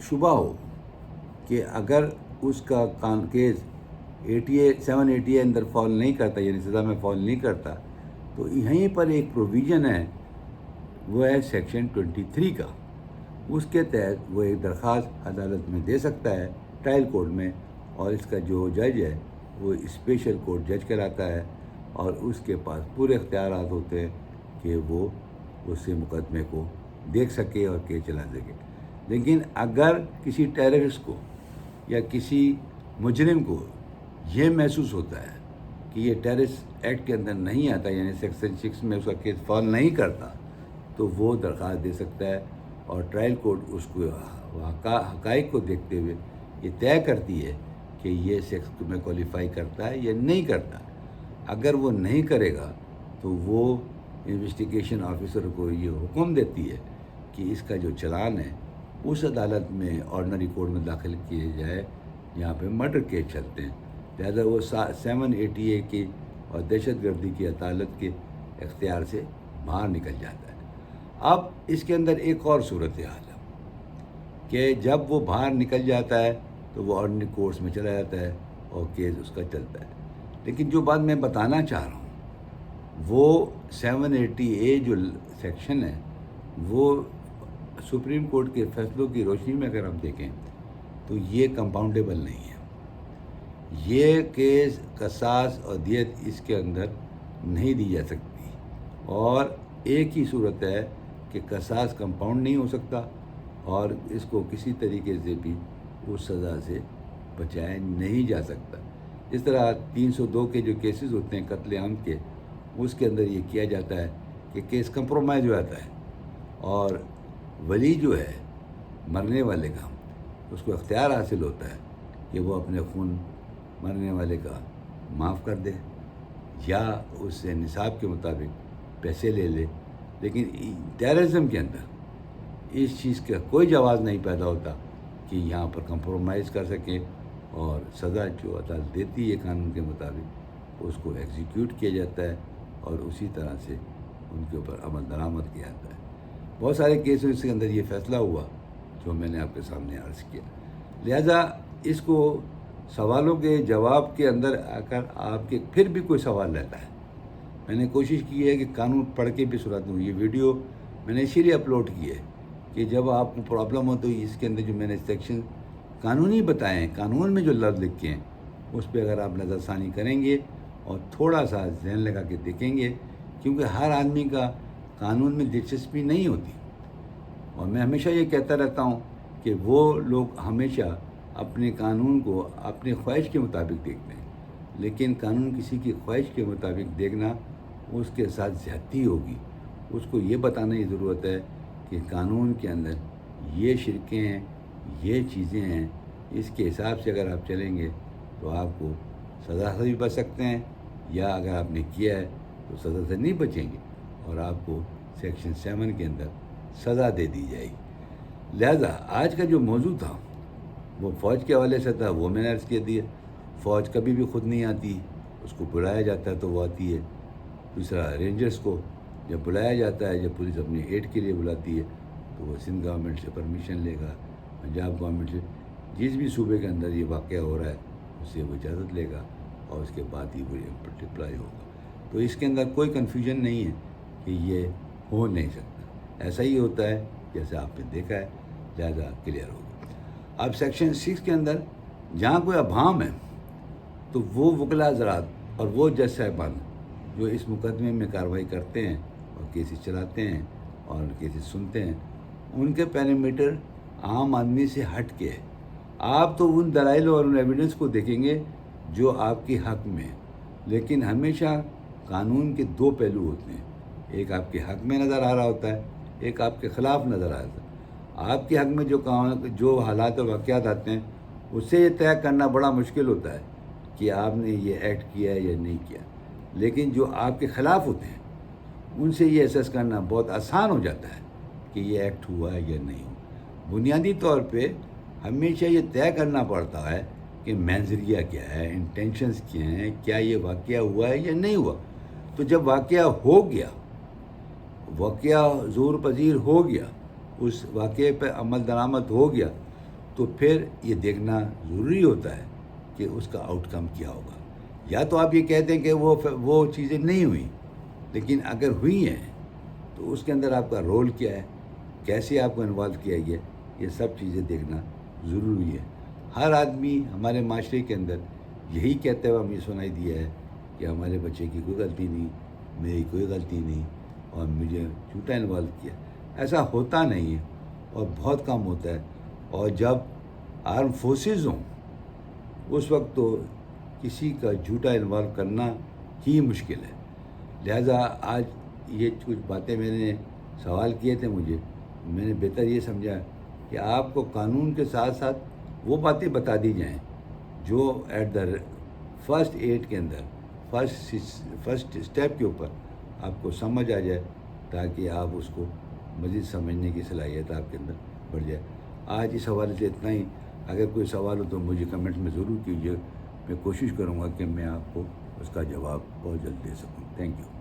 Speaker 1: شبہ ہو کہ اگر اس کا کیس 780 اندر فال نہیں کرتا یعنی سزا میں فال نہیں کرتا تو یہیں پر ایک پروویژن ہے وہ ہے سیکشن 23 کا. اس کے تحت وہ ایک درخواست عدالت میں دے سکتا ہے ٹرائل کورٹ میں اور اس کا جو جج ہے وہ اسپیشل کورٹ جج کراتا ہے اور اس کے پاس پورے اختیارات ہوتے ہیں کہ وہ اس سے مقدمے کو دیکھ سکے اور کیس چلا سکے. لیکن اگر کسی ٹیررسٹ کو یا کسی مجرم کو یہ محسوس ہوتا ہے کہ یہ ٹیررسٹ ایکٹ کے اندر نہیں آتا یعنی سیکشن 6 میں اس کا کیس فال نہیں کرتا تو وہ درخواست دے سکتا ہے اور ٹرائل کورٹ اس کو حقائق کو دیکھتے ہوئے یہ طے کرتی ہے کہ یہ شخص میں کوالیفائی کرتا ہے یا نہیں کرتا. اگر وہ نہیں کرے گا تو وہ انویسٹیگیشن آفیسر کو یہ حکم دیتی ہے کہ اس کا جو چلان ہے اس عدالت میں آرڈنری کورٹ میں داخل کیے جائے جہاں پہ مرڈر کیس چلتے ہیں. لہٰذا وہ 780 کی اور دہشت گردی کی عدالت کے اختیار سے باہر نکل جاتا ہے. اب اس کے اندر ایک اور صورتحال ہے کہ جب وہ باہر نکل جاتا ہے تو وہ آرڈنری کورٹس میں چلا جاتا ہے اور کیس اس کا چلتا ہے. لیکن جو بات میں بتانا چاہ رہا ہوں وہ 780A جو سیکشن ہے وہ سپریم کورٹ کے فیصلوں کی روشنی میں اگر ہم دیکھیں تو یہ کمپاؤنڈیبل نہیں ہے. یہ کیس قصاص اور دیت اس کے اندر نہیں دی جا سکتی اور ایک ہی صورت ہے کہ قصاص کمپاؤنڈ نہیں ہو سکتا اور اس کو کسی طریقے سے بھی اس سزا سے بچایا نہیں جا سکتا. اس طرح 302 کے جو کیسز ہوتے ہیں قتل عام کے اس کے اندر یہ کیا جاتا ہے کہ کیس کمپرومائز ہو جاتا ہے اور ولی جو ہے مرنے والے کا اس کو اختیار حاصل ہوتا ہے کہ وہ اپنے خون مرنے والے کا معاف کر دے یا اس سے نصاب کے مطابق پیسے لے لے. لیکن ٹیررزم کے اندر اس چیز کا کوئی جواز نہیں پیدا ہوتا کہ یہاں پر کمپرومائز کر سکیں اور سزا جو عدالت دیتی ہے قانون کے مطابق اس کو ایگزیکیوٹ کیا جاتا ہے اور اسی طرح سے ان کے اوپر عمل درآمد کیا جاتا ہے. بہت سارے کیسوں کے اندر یہ فیصلہ ہوا جو میں نے آپ کے سامنے عرض کیا. لہذا اس کو سوالوں کے جواب کے اندر آ کر آپ کے پھر بھی کوئی سوال رہتا ہے. میں نے کوشش کی ہے کہ قانون پڑھ کے بھی سنا دوں. یہ ویڈیو میں نے اسی لیے اپلوڈ کی ہے کہ جب آپ کو پرابلم ہو تو اس کے اندر جو میں نے سیکشن قانونی بتائے ہیں، قانون میں جو لفظ لکھے ہیں، اس پہ اگر آپ نظر ثانی کریں گے اور تھوڑا سا ذہن لگا کے دیکھیں گے، کیونکہ ہر آدمی کا قانون میں دلچسپی نہیں ہوتی. اور میں ہمیشہ یہ کہتا رہتا ہوں کہ وہ لوگ ہمیشہ اپنے قانون کو اپنے خواہش کے مطابق دیکھتے ہیں، لیکن قانون کسی کی خواہش کے مطابق دیکھنا اس کے ساتھ زیادتی ہوگی. اس کو یہ بتانے کی ضرورت ہے کہ قانون کے اندر یہ شرکیں ہیں، یہ چیزیں ہیں، اس کے حساب سے اگر آپ چلیں گے تو آپ کو سزا سے بھی بچ سکتے ہیں، یا اگر آپ نے کیا ہے تو سزا سے نہیں بچیں گے اور آپ کو سیکشن 7 کے اندر سزا دے دی جائے گی. لہذا آج کا جو موضوع تھا وہ فوج کے حوالے سے تھا. وہ میں نے عرض کیا دیا، فوج کبھی بھی خود نہیں آتی، اس کو بلایا جاتا ہے تو وہ آتی ہے. دوسرا، رینجرز کو جب بلایا جاتا ہے، جب پولیس اپنی ایڈ کے لیے بلاتی ہے تو وہ سندھ گورنمنٹ سے پرمیشن لے گا، پنجاب گورنمنٹ سے، جس بھی صوبے کے اندر یہ واقعہ ہو رہا ہے اس سے وہ اجازت لے گا اور اس کے بعد ہی وہ ڈپلائی ہوگا. تو اس کے اندر کوئی کنفیوژن نہیں ہے کہ یہ ہو نہیں سکتا. ایسا ہی ہوتا ہے جیسے آپ نے دیکھا ہے، لہٰذا کلیئر ہوگا. اب سیکشن 6 کے اندر جہاں کوئی ابہام ہے تو وہ وکلا حضرات اور وہ جج صاحبان جو اس مقدمے میں کارروائی کرتے ہیں اور کیسز چلاتے ہیں اور کیسز سنتے ہیں، ان کے پیرامیٹر عام آدمی سے ہٹ کے ہے. آپ تو ان دلائل اور ان ایویڈنس کو دیکھیں گے جو آپ کے حق میں ہیں، لیکن ہمیشہ قانون کے دو پہلو ہوتے ہیں. ایک آپ کے حق میں نظر آ رہا ہوتا ہے، ایک آپ کے خلاف نظر آ رہا ہے. آپ کے حق میں جو حالات اور واقعات آتے ہیں اس سے یہ طے کرنا بڑا مشکل ہوتا ہے کہ آپ نے یہ ایکٹ کیا ہے یا نہیں کیا، لیکن جو آپ کے خلاف ہوتے ہیں ان سے یہ اسیس کرنا بہت آسان ہو جاتا ہے کہ یہ ایکٹ ہوا ہے یا نہیں ہوا. بنیادی طور پہ ہمیشہ یہ طے کرنا پڑتا ہے کہ منظریہ کیا ہے، انٹینشنز کیا ہیں، کیا یہ واقعہ ہوا ہے یا نہیں ہوا. تو جب واقعہ ہو گیا، واقعہ ظہور پذیر ہو گیا، اس واقعے پہ عمل درآمد ہو گیا، تو پھر یہ دیکھنا ضروری ہوتا ہے کہ اس کا آؤٹ کم کیا ہوگا. یا تو آپ یہ کہتے ہیں کہ وہ چیزیں نہیں ہوئیں، لیکن اگر ہوئی ہیں تو اس کے اندر آپ کا رول کیا ہے، کیسے آپ کو انوالو کیا گیا، یہ سب چیزیں دیکھنا ضروری ہے. ہر آدمی ہمارے معاشرے کے اندر یہی کہتے ہوئے ہمیں سنائی دیا ہے کہ ہمارے بچے کی کوئی غلطی نہیں، میری کوئی غلطی نہیں اور مجھے جھوٹا انوالو کیا. ایسا ہوتا نہیں ہے اور بہت کم ہوتا ہے. اور جب آرم فورسز ہوں اس وقت تو کسی کا جھوٹا انوالو کرنا ہی مشکل ہے. لہذا آج یہ کچھ باتیں میں نے سوال کیے تھے، میں نے بہتر یہ سمجھا کہ آپ کو قانون کے ساتھ ساتھ وہ باتیں بتا دی جائیں جو ایٹ دا فرسٹ ایڈ کے اندر فرسٹ اسٹیپ کے اوپر آپ کو سمجھ آ جائے، تاکہ آپ اس کو مزید سمجھنے کی صلاحیت آپ کے اندر بڑھ جائے. آج اس حوالے سے اتنا ہی. اگر کوئی سوال ہو تو مجھے کمنٹ میں ضرور کیجیے. میں کوشش کروں گا کہ میں آپ کو اس کا جواب بہت جلد دے سکوں. Thank you.